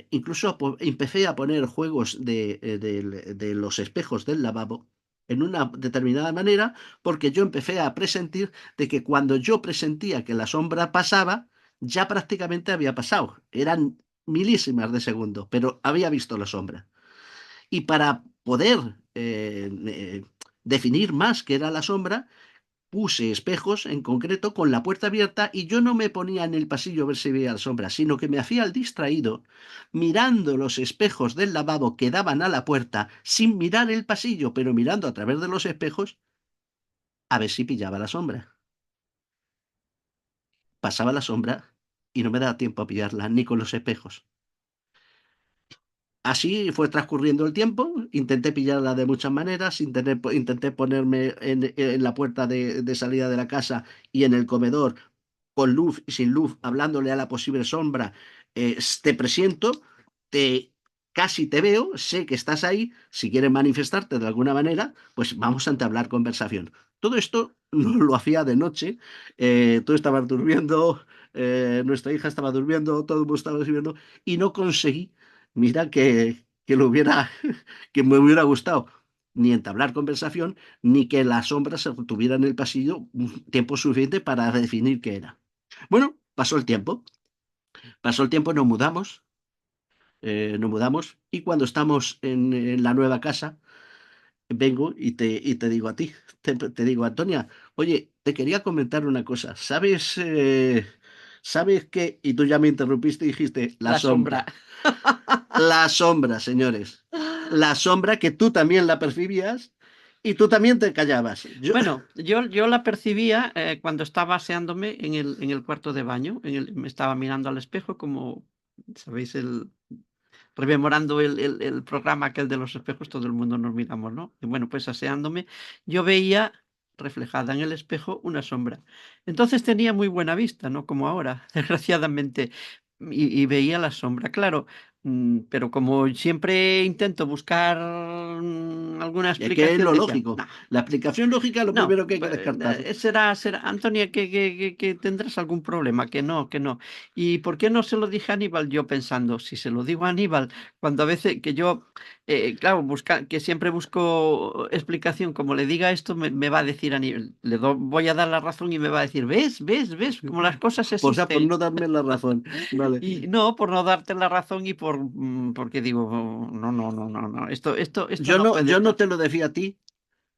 Incluso empecé a poner juegos de los espejos del lavabo en una determinada manera, porque yo empecé a presentir de que cuando yo presentía que la sombra pasaba, ya prácticamente había pasado. Eran milísimas de segundo, pero había visto la sombra. Y para poder definir más qué era la sombra, puse espejos en concreto con la puerta abierta y yo no me ponía en el pasillo a ver si veía la sombra, sino que me hacía el distraído mirando los espejos del lavabo que daban a la puerta sin mirar el pasillo, pero mirando a través de los espejos a ver si pillaba la sombra. Pasaba la sombra y no me daba tiempo a pillarla ni con los espejos. Así fue transcurriendo el tiempo, intenté pillarla de muchas maneras, intenté ponerme en la puerta de salida de la casa y en el comedor con luz y sin luz, hablándole a la posible sombra, te presiento, te casi te veo, sé que estás ahí, si quieres manifestarte de alguna manera, pues vamos a entablar conversación. Todo esto no lo hacía de noche, tú estabas durmiendo, nuestra hija estaba durmiendo, todo el mundo estaba durmiendo, y no conseguí, mira que lo hubiera, que me hubiera gustado ni entablar conversación, ni que la sombra se tuviera en el pasillo un tiempo suficiente para definir qué era. Bueno, pasó el tiempo, nos mudamos y cuando estamos en la nueva casa, vengo y te digo a ti, te digo, Antonia, oye, te quería comentar una cosa, ¿sabes qué? Y tú ya me interrumpiste y dijiste, la
La sombra.
sombra. La sombra, señores. La sombra que tú también la percibías y tú también te callabas.
Bueno, yo la percibía cuando estaba aseándome en el cuarto de baño. Me estaba mirando al espejo como, ¿sabéis? Rememorando el programa aquel de los espejos, todo el mundo nos miramos, ¿no? Y bueno, pues aseándome, yo veía reflejada en el espejo una sombra. Entonces tenía muy buena vista, no como ahora, desgraciadamente, y veía la sombra, claro. Pero como siempre intento buscar alguna
Es que es
explicación,
lo
decía,
lógico.
"Nah,
La aplicación lógica es lo
no,
primero que hay que descartar.
será, Antonia, que tendrás algún problema, que no, que no. ¿Y por qué no se lo dije a Aníbal? Yo pensando, si se lo digo a Aníbal, cuando a veces que yo, claro, que siempre busco explicación, como le diga esto, me va a decir Aníbal, voy a dar la razón y me va a decir, ves, como las cosas
O sea, por
existen.
no darme la razón. Vale.
Y no, por no darte la razón y porque digo, no, esto no puede
Yo no
ser.
te lo decía a ti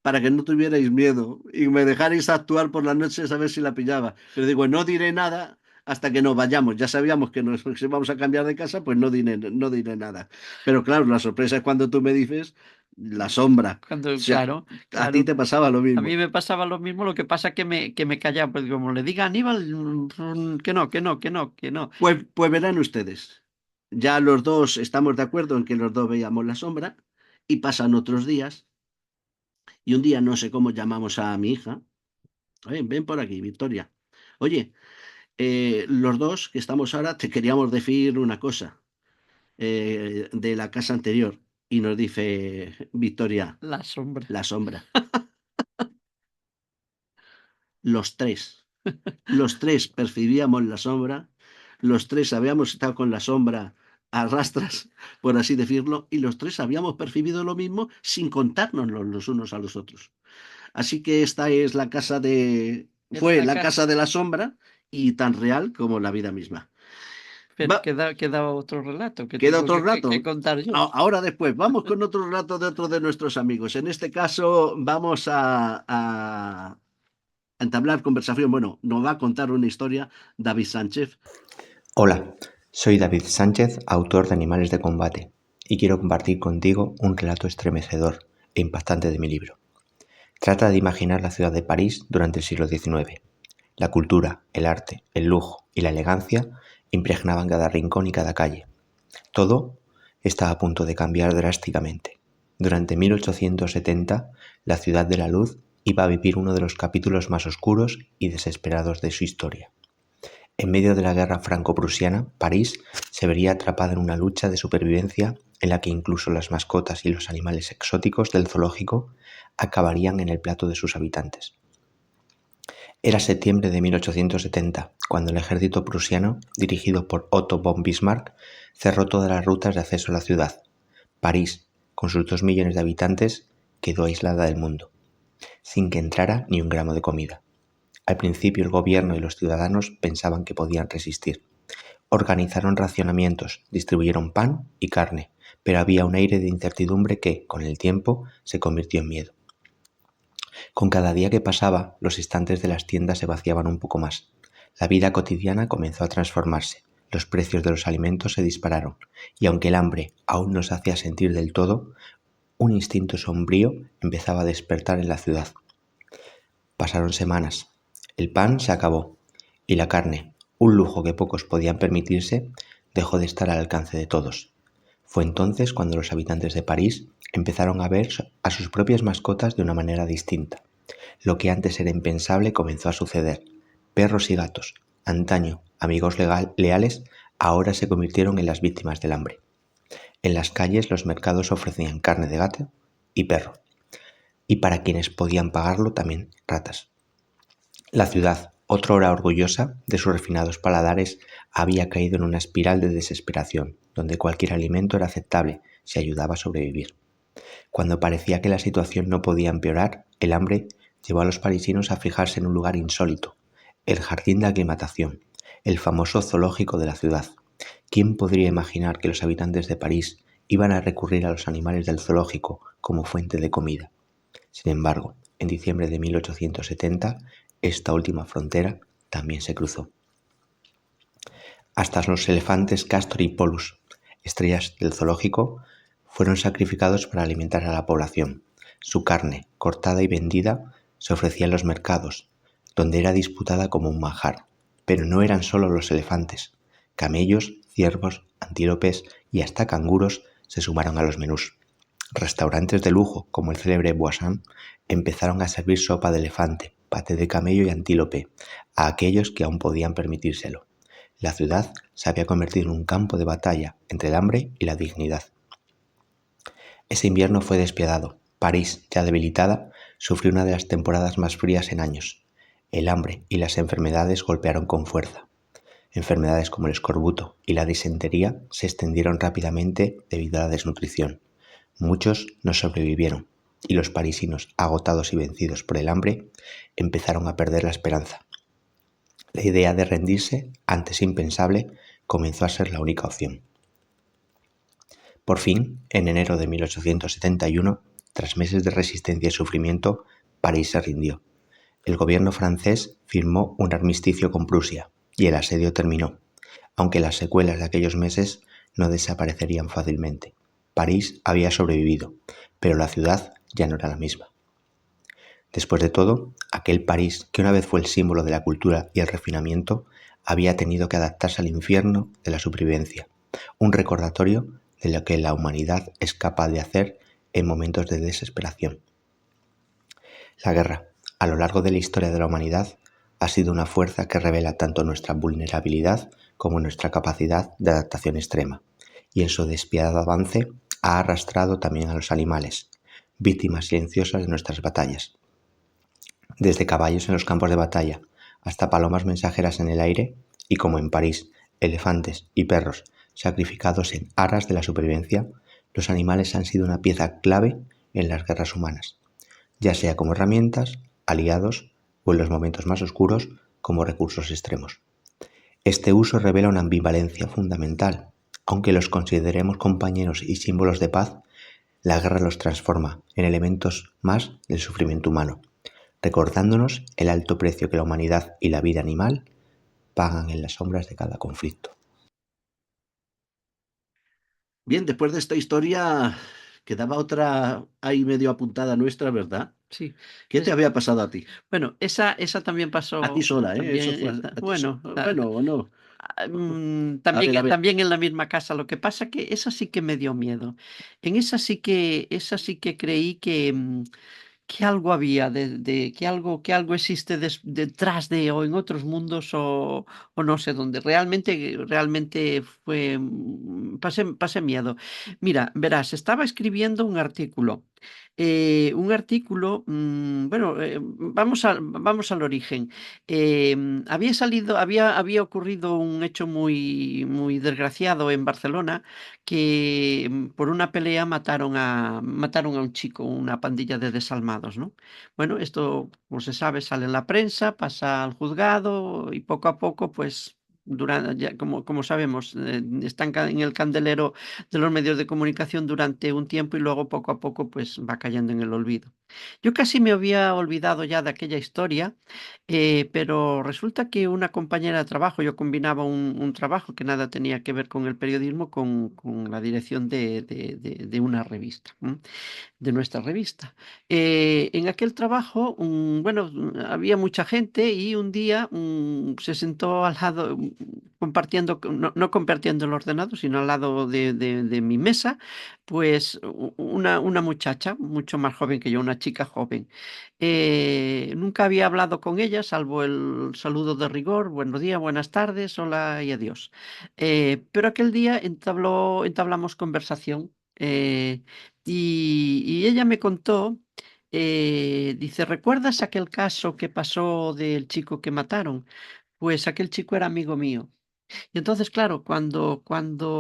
para que no tuvierais miedo y me dejarais actuar por las noches a ver si la pillaba. Pero digo, no diré nada hasta que nos vayamos. Ya sabíamos que nos que vamos a cambiar de casa, pues no diré nada. Pero claro, la sorpresa es cuando tú me dices la sombra. O sea,
Claro,
a ti
claro.
te pasaba lo
A mí
mismo.
me pasaba lo mismo, lo que pasa que me callaba, porque como le diga a Aníbal, que no.
Verán ustedes. Ya los dos estamos de acuerdo en que los dos veíamos la sombra y pasan otros días y un día no sé cómo llamamos a mi hija. Ven por aquí, Victoria. Oye, los dos que estamos ahora te queríamos decir una cosa de la casa anterior. Y nos dice Victoria,
La sombra.
la sombra. Los tres. Los tres percibíamos la sombra. Los tres habíamos estado con la sombra a rastras, por así decirlo, y los tres habíamos percibido lo mismo sin contárnoslo los unos a los otros. Así que esta es
Era
fue
la
la
casa.
casa de la sombra y tan real como la vida misma.
Pero
Va,
queda otro relato que
queda
tengo
otro
que
rato.
contar yo.
Ahora después, vamos con otro rato de otro de nuestros amigos. En este caso, vamos a entablar conversación. Bueno, nos va a contar una historia David Sánchez.
Hola, soy David Sánchez, autor de Animales de Combate, y quiero compartir contigo un relato estremecedor e impactante de mi libro. Trata de imaginar la ciudad de París durante el siglo XIX. La cultura, el arte, el lujo y la elegancia impregnaban cada rincón y cada calle. Todo estaba a punto de cambiar drásticamente. Durante 1870, la ciudad de la luz iba a vivir uno de los capítulos más oscuros y desesperados de su historia. En medio de la guerra franco-prusiana, París se vería atrapada en una lucha de supervivencia en la que incluso las mascotas y los animales exóticos del zoológico acabarían en el plato de sus habitantes. Era septiembre de 1870, cuando el ejército prusiano, dirigido por Otto von Bismarck, cerró todas las rutas de acceso a la ciudad. París, con sus 2 millones de habitantes, quedó aislada del mundo, sin que entrara ni un gramo de comida. Al principio el gobierno y los ciudadanos pensaban que podían resistir. Organizaron racionamientos, distribuyeron pan y carne, pero había un aire de incertidumbre que, con el tiempo, se convirtió en miedo. Con cada día que pasaba, los estantes de las tiendas se vaciaban un poco más. La vida cotidiana comenzó a transformarse, los precios de los alimentos se dispararon, y aunque el hambre aún no se hacía sentir del todo, un instinto sombrío empezaba a despertar en la ciudad. Pasaron semanas. El pan se acabó, y la carne, un lujo que pocos podían permitirse, dejó de estar al alcance de todos. Fue entonces cuando los habitantes de París empezaron a ver a sus propias mascotas de una manera distinta. Lo que antes era impensable comenzó a suceder. Perros y gatos, antaño amigos leales, ahora se convirtieron en las víctimas del hambre. En las calles los mercados ofrecían carne de gato y perro, y para quienes podían pagarlo también ratas. La ciudad, otrora orgullosa de sus refinados paladares, había caído en una espiral de desesperación, donde cualquier alimento era aceptable si ayudaba a sobrevivir. Cuando parecía que la situación no podía empeorar, el hambre llevó a los parisinos a fijarse en un lugar insólito, el jardín de aclimatación, el famoso zoológico de la ciudad. ¿Quién podría imaginar que los habitantes de París iban a recurrir a los animales del zoológico como fuente de comida? Sin embargo, en diciembre de 1870, esta última frontera también se cruzó. Hasta los elefantes Castor y Pollux, estrellas del zoológico, fueron sacrificados para alimentar a la población. Su carne, cortada y vendida, se ofrecía en los mercados, donde era disputada como un manjar. Pero no eran solo los elefantes. Camellos, ciervos, antílopes y hasta canguros se sumaron a los menús. Restaurantes de lujo, como el célebre Boisson, empezaron a servir sopa de elefante, paté de camello y antílope a aquellos que aún podían permitírselo. La ciudad se había convertido en un campo de batalla entre el hambre y la dignidad. Ese invierno fue despiadado. París, ya debilitada, sufrió una de las temporadas más frías en años. El hambre y las enfermedades golpearon con fuerza. Enfermedades como el escorbuto y la disentería se extendieron rápidamente debido a la desnutrición. Muchos no sobrevivieron, y los parisinos, agotados y vencidos por el hambre, empezaron a perder la esperanza. La idea de rendirse, antes impensable, comenzó a ser la única opción. Por fin, en enero de 1871, tras meses de resistencia y sufrimiento, París se rindió. El gobierno francés firmó un armisticio con Prusia, y el asedio terminó, aunque las secuelas de aquellos meses no desaparecerían fácilmente. París había sobrevivido, pero la ciudad ya no era la misma. Después de todo, aquel París, que una vez fue el símbolo de la cultura y el refinamiento, había tenido que adaptarse al infierno de la supervivencia, un recordatorio de lo que la humanidad es capaz de hacer en momentos de desesperación. La guerra, a lo largo de la historia de la humanidad, ha sido una fuerza que revela tanto nuestra vulnerabilidad como nuestra capacidad de adaptación extrema, y en su despiadado avance ha arrastrado también a los animales, víctimas silenciosas de nuestras batallas. Desde caballos en los campos de batalla hasta palomas mensajeras en el aire, y como en París, elefantes y perros sacrificados en aras de la supervivencia, los animales han sido una pieza clave en las guerras humanas, ya sea como herramientas, aliados o en los momentos más oscuros como recursos extremos. Este uso revela una ambivalencia fundamental. Aunque los consideremos compañeros y símbolos de paz, la guerra los transforma en elementos más del sufrimiento humano, recordándonos el alto precio que la humanidad y la vida animal pagan en las sombras de cada conflicto.
Bien, después de esta historia quedaba otra ahí medio apuntada nuestra, ¿verdad?
sí.
¿Qué te
Es-
había pasado a ti?
bueno, esa también
A ti
pasó
sola, ¿eh? Eso
también.
fue a ti
Bueno,
bueno, o no. A
también,
ver.
también en la misma casa. Lo que pasa que esa sí que me dio miedo. En esa sí que creí que algo había, que algo existe detrás de, o en otros mundos, o no sé dónde. Realmente fue, pasé miedo. Mira, verás, estaba escribiendo un artículo, bueno, vamos al origen. Había ocurrido un hecho muy desgraciado en Barcelona, que por una pelea mataron a un chico, una pandilla de desalmados, ¿no? Bueno, esto, como se sabe, sale en la prensa, pasa al juzgado y poco a poco, pues, como sabemos, están en el candelero de los medios de comunicación durante un tiempo y luego poco a poco, pues, va cayendo en el olvido. Yo casi me había olvidado ya de aquella historia, pero resulta que una compañera de trabajo, yo combinaba un trabajo que nada tenía que ver con el periodismo, con la dirección de una revista, de nuestra revista. En aquel trabajo, bueno, había mucha gente y un día se sentó al lado, compartiendo, no compartiendo el ordenador, sino al lado de mi mesa, pues una muchacha mucho más joven que yo, una chica joven. Nunca había hablado con ella, salvo el saludo de rigor: buenos días, buenas tardes, hola y adiós. Pero aquel día entablamos conversación. Y ella me contó, dice: ¿recuerdas aquel caso que pasó del chico que mataron? Pues aquel chico era amigo mío. Y entonces, claro, cuando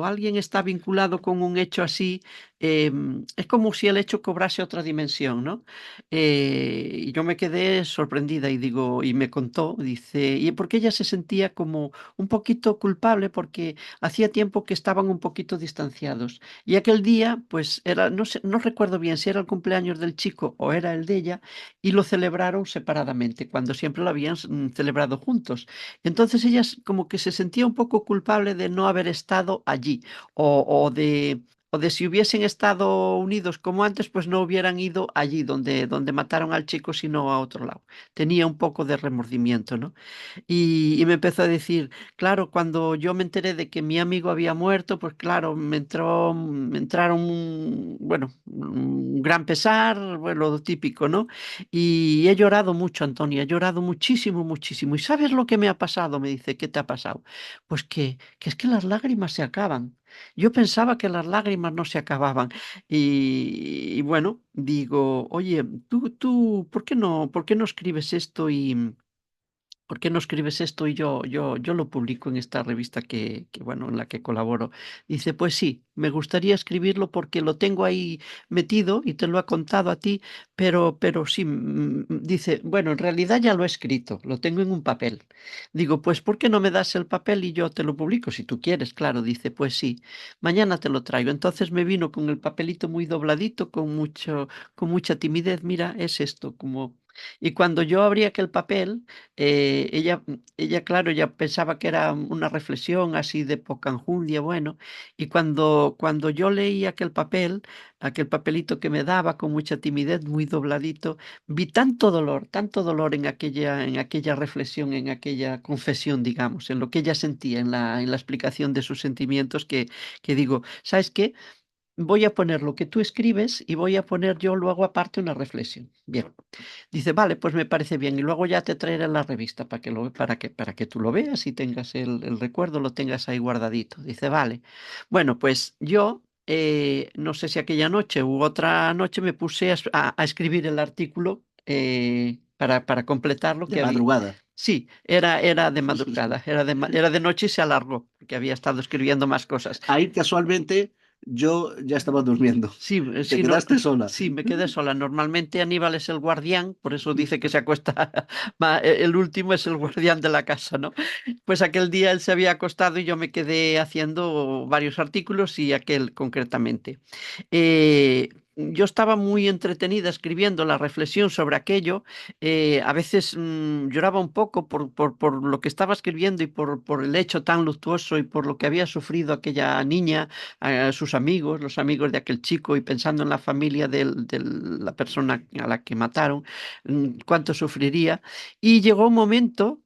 alguien está vinculado con un hecho así, es como si el hecho cobrase otra dimensión, ¿no? Y yo me quedé sorprendida y digo, y me contó, dice, y porque ella se sentía como un poquito culpable porque hacía tiempo que estaban un poquito distanciados. Y aquel día, pues era, no sé, no recuerdo bien si era el cumpleaños del chico o era el de ella, y lo celebraron separadamente, cuando siempre lo habían celebrado juntos. Entonces ella como que se sentía un poco culpable de no haber estado allí, o de si hubiesen estado unidos como antes, pues no hubieran ido allí donde mataron al chico, sino a otro lado. Tenía un poco de remordimiento, ¿no? Y me empezó a decir, claro, cuando yo me enteré de que mi amigo había muerto, pues claro, me entraron, bueno, un gran pesar, bueno, lo típico, ¿no? Y he llorado mucho, Antonia, he llorado muchísimo, muchísimo. ¿Y sabes lo que me ha pasado? Me dice, ¿qué te ha pasado? Pues que es que las lágrimas se acaban. Yo pensaba que las lágrimas no se acababan. Y bueno, digo, oye, tú, ¿por qué no escribes esto ¿por qué no escribes esto? Y yo lo publico en esta revista bueno, en la que colaboro. Dice, pues sí, me gustaría escribirlo porque lo tengo ahí metido y te lo ha contado a ti, pero sí, dice, bueno, en realidad ya lo he escrito, lo tengo en un papel. Digo, pues ¿por qué no me das el papel y yo te lo publico? Si tú quieres, claro. Dice, pues sí, mañana te lo traigo. Entonces me vino con el papelito muy dobladito, con mucha timidez. Mira, es esto, como... Y cuando yo abrí aquel papel, ella, claro, ya pensaba que era una reflexión así de poca enjundia, bueno, y cuando yo leí aquel papelito que me daba con mucha timidez, muy dobladito, vi tanto dolor en aquella reflexión, en aquella confesión, digamos, en lo que ella sentía, en la explicación de sus sentimientos, que digo, ¿sabes qué? Voy a poner lo que tú escribes y voy a poner yo luego aparte una reflexión. Bien. Dice, vale, pues me parece bien. Y luego ya te traeré la revista para que tú lo veas y tengas el recuerdo, lo tengas ahí guardadito. Dice, vale. Bueno, pues yo, no sé si aquella noche u otra noche, me puse a escribir el artículo, para completar lo
De
que había.
madrugada.
Sí, era de madrugada, era de noche y se alargó, porque había estado escribiendo más cosas.
Ahí casualmente yo ya estaba durmiendo.
Sí,
Te
sí,
quedaste sola.
sí, me quedé sola. Normalmente Aníbal es el guardián, por eso dice que se acuesta. El último es el guardián de la casa, ¿no? Pues aquel día él se había acostado y yo me quedé haciendo varios artículos y aquel concretamente. Eh, yo estaba muy entretenida escribiendo la reflexión sobre aquello. A veces lloraba un poco por lo que estaba escribiendo y por el hecho tan luctuoso y por lo que había sufrido aquella niña, sus amigos, los amigos de aquel chico, y pensando en la familia de la persona a la que mataron, cuánto sufriría. Y llegó un momento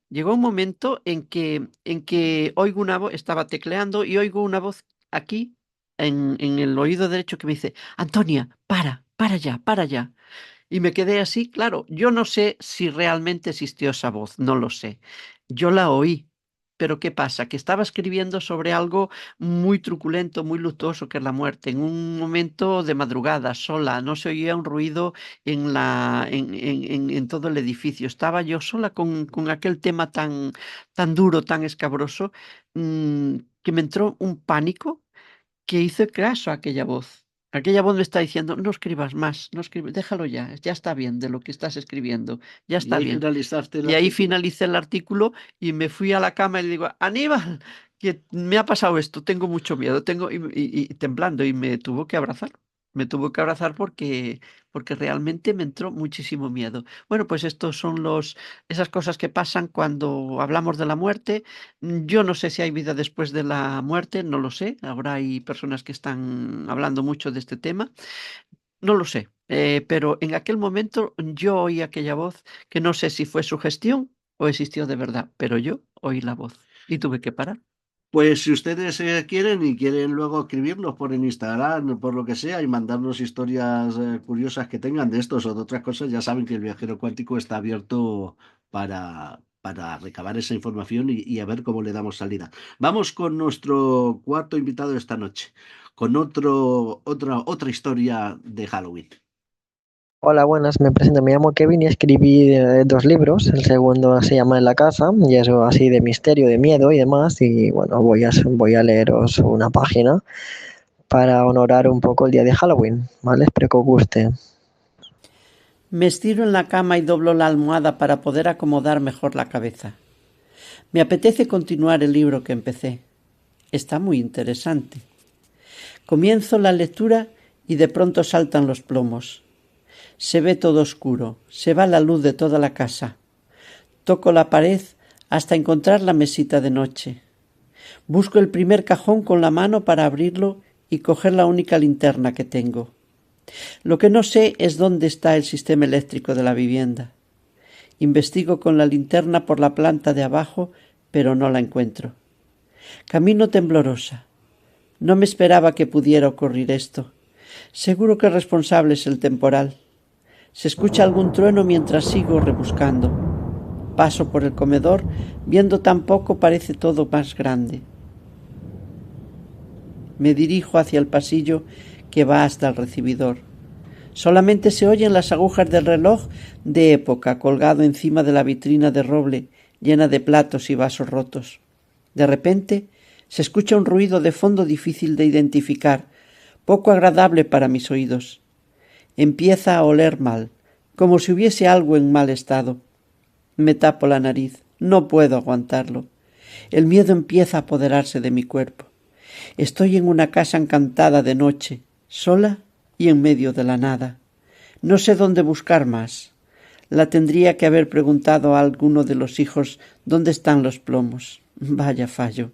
en que oigo una voz, estaba tecleando y oigo una voz aquí en el oído derecho que me dice: Antonia, para ya. Y me quedé así, claro, yo no sé si realmente existió esa voz, no lo sé. Yo la oí, pero ¿qué pasa? Que estaba escribiendo sobre algo muy truculento, muy luctuoso, que es la muerte, en un momento de madrugada, sola, no se oía un ruido en todo el edificio. Estaba yo sola con aquel tema tan duro, tan escabroso, que me entró un pánico que hice caso a aquella voz. Aquella voz me está diciendo: no escribas más, no escribas, déjalo ya está bien de lo que estás escribiendo, ya
Y
está
ahí
bien.
finalizaste el
Y ahí
artículo.
finalicé el artículo y me fui a la cama y le digo: Aníbal, que me ha pasado esto, tengo mucho miedo, y temblando, y me tuvo que abrazar. Me tuvo que abrazar porque realmente me entró muchísimo miedo. Bueno, pues estos son esas cosas que pasan cuando hablamos de la muerte. Yo no sé si hay vida después de la muerte, no lo sé. Ahora hay personas que están hablando mucho de este tema. No lo sé, pero en aquel momento yo oí aquella voz que no sé si fue sugestión o existió de verdad, pero yo oí la voz y tuve que parar.
Pues si ustedes quieren y quieren luego escribirnos por en Instagram, por lo que sea, y mandarnos historias curiosas que tengan de estos o de otras cosas, ya saben que el viajero cuántico está abierto para recabar esa información y a ver cómo le damos salida. Vamos con nuestro cuarto invitado esta noche, con otra historia de Halloween.
Hola, buenas, me presento, me llamo Kevin y escribí dos libros. El segundo se llama En la casa y es así de misterio, de miedo y demás. Y bueno, voy a leeros una página para honorar un poco el día de Halloween, ¿vale? Espero que os guste.
Me estiro en la cama y doblo la almohada para poder acomodar mejor la cabeza. Me apetece continuar el libro que empecé. Está muy interesante. Comienzo la lectura y de pronto saltan los plomos. Se ve todo oscuro, se va la luz de toda la casa. Toco la pared hasta encontrar la mesita de noche. Busco el primer cajón con la mano para abrirlo y coger la única linterna que tengo. Lo que no sé es dónde está el sistema eléctrico de la vivienda. Investigo con la linterna por la planta de abajo, pero no la encuentro. Camino temblorosa. No me esperaba que pudiera ocurrir esto. Seguro que el responsable es el temporal. Se escucha algún trueno mientras sigo rebuscando. Paso por el comedor, viendo tan poco parece todo más grande. Me dirijo hacia el pasillo que va hasta el recibidor. Solamente se oyen las agujas del reloj de época colgado encima de la vitrina de roble llena de platos y vasos rotos. De repente se escucha un ruido de fondo difícil de identificar, poco agradable para mis oídos. Empieza a oler mal, como si hubiese algo en mal estado. Me tapo la nariz, no puedo aguantarlo. El miedo empieza a apoderarse de mi cuerpo. Estoy en una casa encantada de noche, sola y en medio de la nada. No sé dónde buscar más. La tendría que haber preguntado a alguno de los hijos dónde están los plomos. Vaya fallo.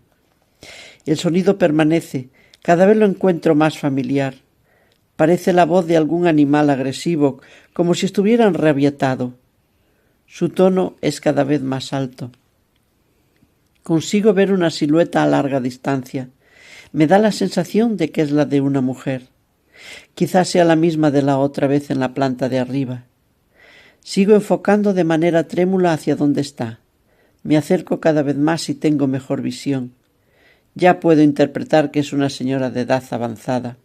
El sonido permanece, cada vez lo encuentro más familiar. Parece la voz de algún animal agresivo, como si estuviera enrabietado. Su tono es cada vez más alto. Consigo ver una silueta a larga distancia. Me da la sensación de que es la de una mujer. Quizás sea la misma de la otra vez en la planta de arriba. Sigo enfocando de manera trémula hacia donde está. Me acerco cada vez más y tengo mejor visión. Ya puedo interpretar que es una señora de edad avanzada.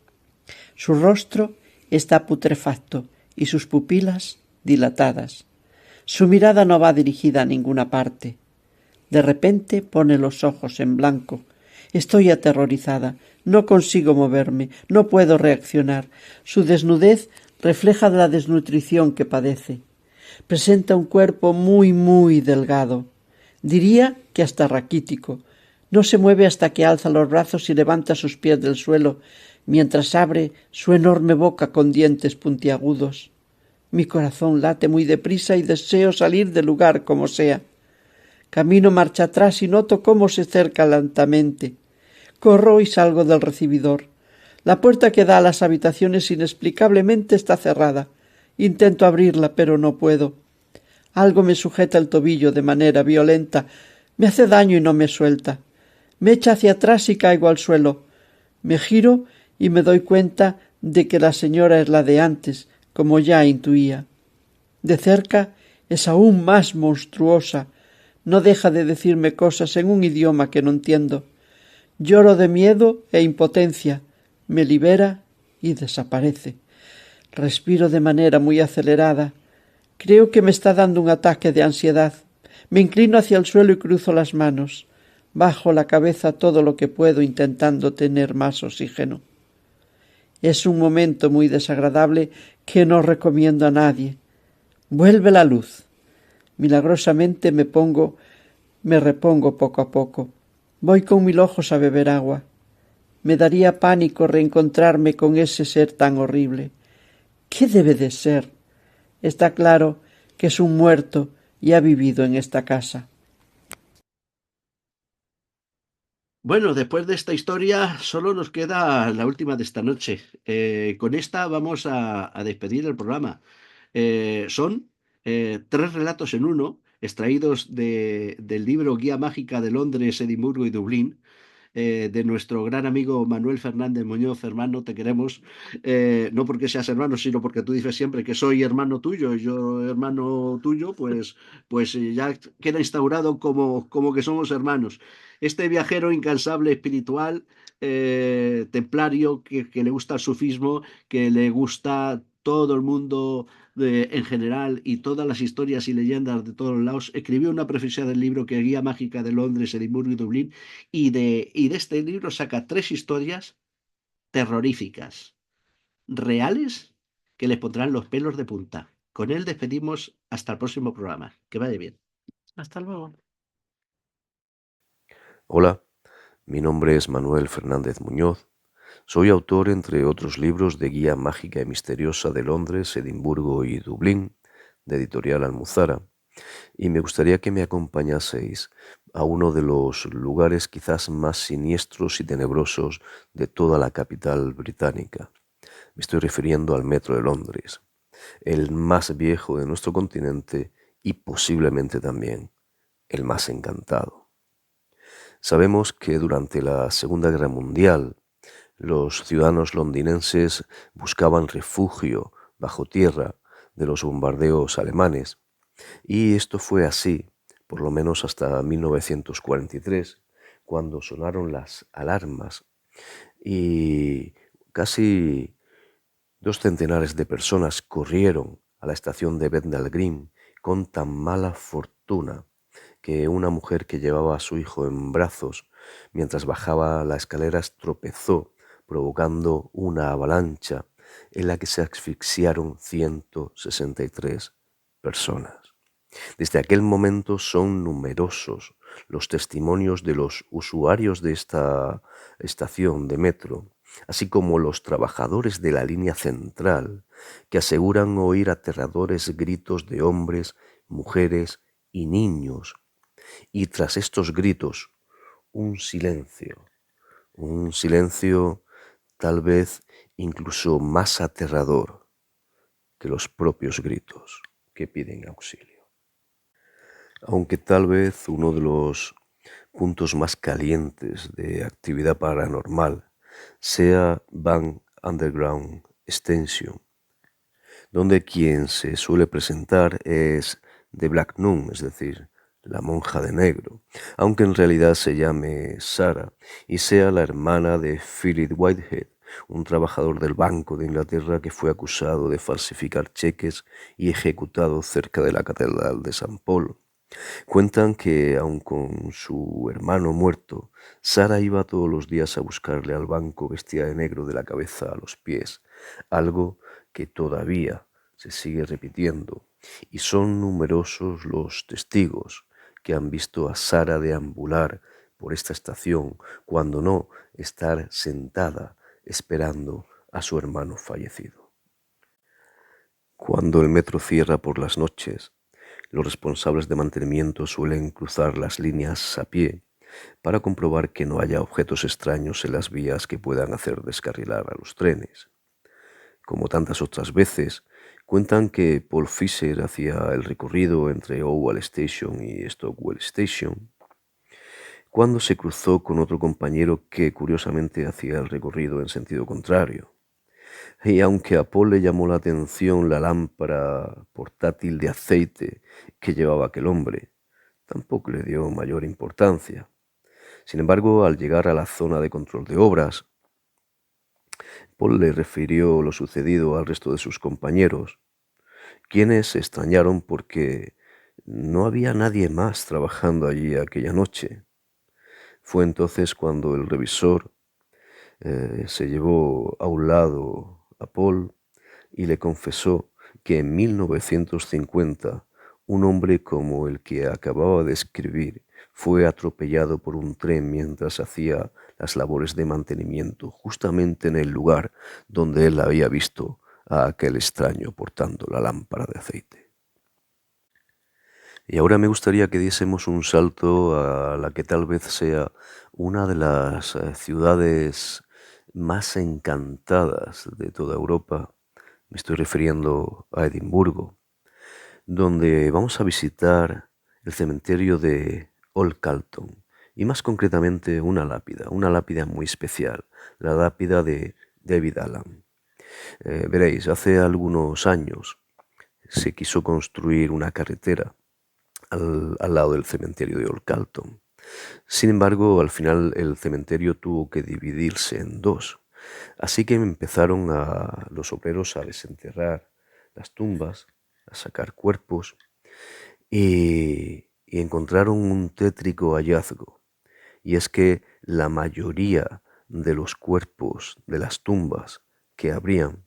Su rostro está putrefacto y sus pupilas dilatadas. Su mirada no va dirigida a ninguna parte. De repente pone los ojos en blanco. Estoy aterrorizada. No consigo moverme. No puedo reaccionar. Su desnudez refleja la desnutrición que padece. Presenta un cuerpo muy, muy delgado. Diría que hasta raquítico. No se mueve hasta que alza los brazos y levanta sus pies del suelo, mientras abre su enorme boca con dientes puntiagudos. Mi corazón late muy deprisa y deseo salir del lugar como sea. Camino marcha atrás y noto cómo se acerca lentamente. Corro y salgo del recibidor. La puerta que da a las habitaciones inexplicablemente está cerrada. Intento abrirla, pero no puedo. Algo me sujeta el tobillo de manera violenta. Me hace daño y no me suelta. Me echa hacia atrás y caigo al suelo. Me giro y me doy cuenta de que la señora es la de antes, como ya intuía. De cerca es aún más monstruosa. No deja de decirme cosas en un idioma que no entiendo. Lloro de miedo e impotencia. Me libera y desaparece. Respiro de manera muy acelerada. Creo que me está dando un ataque de ansiedad. Me inclino hacia el suelo y cruzo las manos. Bajo la cabeza todo lo que puedo intentando tener más oxígeno. Es un momento muy desagradable que no recomiendo a nadie. Vuelve la luz. Milagrosamente me repongo poco a poco. Voy con 1000 ojos a beber agua. Me daría pánico reencontrarme con ese ser tan horrible. ¿Qué debe de ser? Está claro que es un muerto y ha vivido en esta casa.
Bueno, después de esta historia solo nos queda la última de esta noche. Con esta vamos a despedir el programa. Son 3 relatos en uno, extraídos del libro Guía Mágica de Londres, Edimburgo y Dublín, de nuestro gran amigo Manuel Fernández Muñoz. Hermano, te queremos, no porque seas hermano, sino porque tú dices siempre que soy hermano tuyo y yo hermano tuyo, pues ya queda instaurado como que somos hermanos. Este viajero incansable espiritual, templario, que le gusta el sufismo, que le gusta todo el mundo en general y todas las historias y leyendas de todos lados, escribió una profecía del libro que Guía Mágica de Londres, Edimburgo y Dublín, y de este libro saca 3 historias terroríficas, reales, que les pondrán los pelos de punta. Con él despedimos hasta el próximo programa. Que vaya bien.
Hasta luego.
Hola, mi nombre es Manuel Fernández Muñoz. Soy autor, entre otros libros, de Guía Mágica y Misteriosa de Londres, Edimburgo y Dublín, de Editorial Almuzara, y me gustaría que me acompañaseis a uno de los lugares quizás más siniestros y tenebrosos de toda la capital británica. Me estoy refiriendo al Metro de Londres, el más viejo de nuestro continente y posiblemente también el más encantado. Sabemos que durante la Segunda Guerra Mundial los ciudadanos londinenses buscaban refugio bajo tierra de los bombardeos alemanes, y esto fue así, por lo menos hasta 1943, cuando sonaron las alarmas y casi 200 de personas corrieron a la estación de Bethnal Green con tan mala fortuna que una mujer que llevaba a su hijo en brazos mientras bajaba las escaleras tropezó, provocando una avalancha en la que se asfixiaron 163 personas. Desde aquel momento son numerosos los testimonios de los usuarios de esta estación de metro, así como los trabajadores de la línea central, que aseguran oír aterradores gritos de hombres, mujeres y niños. Y tras estos gritos, un silencio tal vez incluso más aterrador que los propios gritos que piden auxilio. Aunque tal vez uno de los puntos más calientes de actividad paranormal sea Van Underground Extension, donde quien se suele presentar es The Black Nun, es decir, la monja de negro, aunque en realidad se llame Sarah y sea la hermana de Philip Whitehead, un trabajador del Banco de Inglaterra que fue acusado de falsificar cheques y ejecutado cerca de la Catedral de San Paul. Cuentan que, aun con su hermano muerto, Sarah iba todos los días a buscarle al banco vestida de negro de la cabeza a los pies, algo que todavía se sigue repitiendo, y son numerosos los testigos que han visto a Sarah deambular por esta estación, cuando no estar sentada esperando a su hermano fallecido. Cuando el metro cierra por las noches, los responsables de mantenimiento suelen cruzar las líneas a pie para comprobar que no haya objetos extraños en las vías que puedan hacer descarrilar a los trenes. Como tantas otras veces, cuentan que Paul Fisher hacía el recorrido entre Oval Station y Stockwell Station cuando se cruzó con otro compañero que curiosamente hacía el recorrido en sentido contrario. Y aunque a Paul le llamó la atención la lámpara portátil de aceite que llevaba aquel hombre, tampoco le dio mayor importancia. Sin embargo, al llegar a la zona de control de obras, Paul le refirió lo sucedido al resto de sus compañeros, quienes se extrañaron porque no había nadie más trabajando allí aquella noche. Fue entonces cuando el revisor se llevó a un lado a Paul y le confesó que en 1950 un hombre como el que acababa de escribir fue atropellado por un tren mientras hacía las labores de mantenimiento, justamente en el lugar donde él había visto a aquel extraño portando la lámpara de aceite. Y ahora me gustaría que diésemos un salto a la que tal vez sea una de las ciudades más encantadas de toda Europa. Me estoy refiriendo a Edimburgo, donde vamos a visitar el cementerio de Old Calton y más concretamente una lápida muy especial, la lápida de David Allen. Veréis, hace algunos años se quiso construir una carretera al lado del cementerio de Old Calton. Sin embargo, al final el cementerio tuvo que dividirse en dos. Así que empezaron los obreros a desenterrar las tumbas, a sacar cuerpos y encontraron un tétrico hallazgo. Y es que la mayoría de los cuerpos de las tumbas que abrían,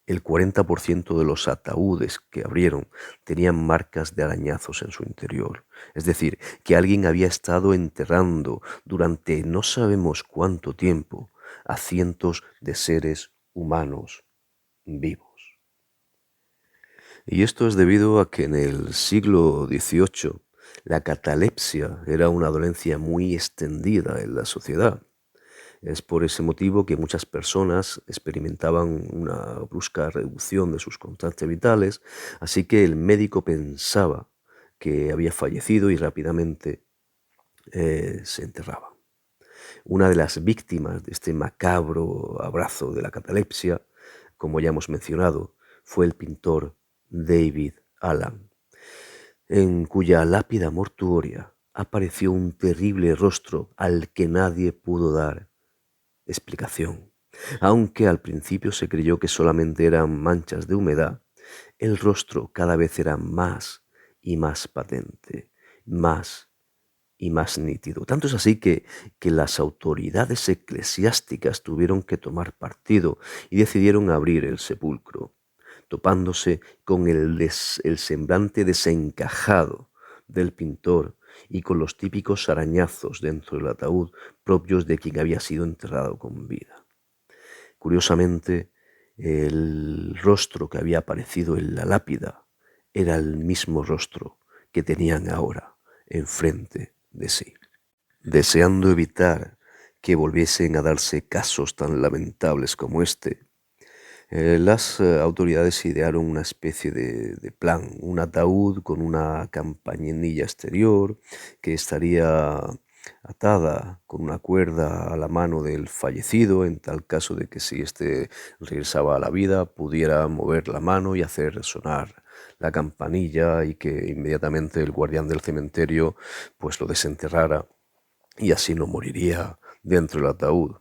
el 40% de los ataúdes que abrieron tenían marcas de arañazos en su interior. Es decir, que alguien había estado enterrando durante no sabemos cuánto tiempo a cientos de seres humanos vivos. Y esto es debido a que en el siglo XVIII la catalepsia era una dolencia muy extendida en la sociedad. Es por ese motivo que muchas personas experimentaban una brusca reducción de sus contracciones vitales, así que el médico pensaba que había fallecido y rápidamente se enterraba. Una de las víctimas de este macabro abrazo de la catalepsia, como ya hemos mencionado, fue el pintor David Allen, en cuya lápida mortuoria apareció un terrible rostro al que nadie pudo dar explicación. Aunque al principio se creyó que solamente eran manchas de humedad, el rostro cada vez era más y más patente, más y más nítido. Tanto es así que las autoridades eclesiásticas tuvieron que tomar partido y decidieron abrir el sepulcro, topándose con el semblante desencajado del pintor y con los típicos arañazos dentro del ataúd propios de quien había sido enterrado con vida. Curiosamente, el rostro que había aparecido en la lápida era el mismo rostro que tenían ahora enfrente de sí. Deseando evitar que volviesen a darse casos tan lamentables como este, las autoridades idearon una especie de plan, un ataúd con una campanilla exterior que estaría atada con una cuerda a la mano del fallecido, en tal caso de que si éste regresaba a la vida pudiera mover la mano y hacer sonar la campanilla y que inmediatamente el guardián del cementerio pues lo desenterrara y así no moriría dentro del ataúd.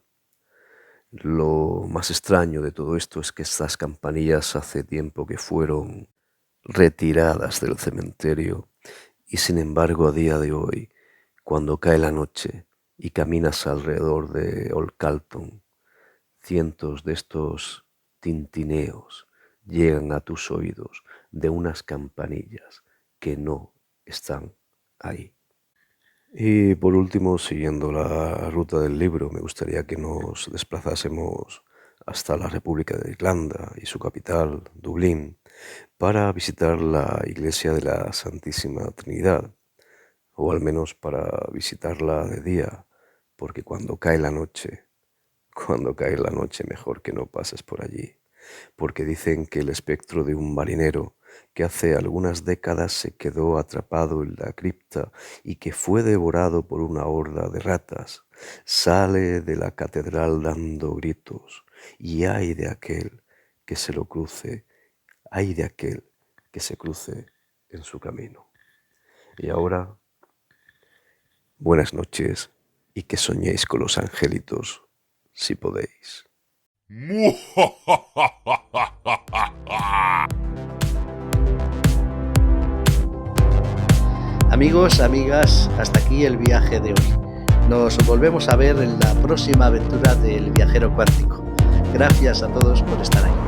Lo más extraño de todo esto es que estas campanillas hace tiempo que fueron retiradas del cementerio y sin embargo a día de hoy, cuando cae la noche y caminas alrededor de Old Calton, cientos de estos tintineos llegan a tus oídos de unas campanillas que no están ahí. Y por último, siguiendo la ruta del libro, me gustaría que nos desplazásemos hasta la República de Irlanda y su capital, Dublín, para visitar la iglesia de la Santísima Trinidad, o al menos para visitarla de día, porque cuando cae la noche mejor que no pases por allí, porque dicen que el espectro de un marinero que hace algunas décadas se quedó atrapado en la cripta y que fue devorado por una horda de ratas, sale de la catedral dando gritos, y ay de aquel que se lo cruce, ay de aquel que se cruce en su camino. Y ahora, buenas noches y que soñéis con los angelitos, si podéis.
Amigos, amigas, hasta aquí el viaje de hoy. Nos volvemos a ver en la próxima aventura del viajero cuántico. Gracias a todos por estar ahí.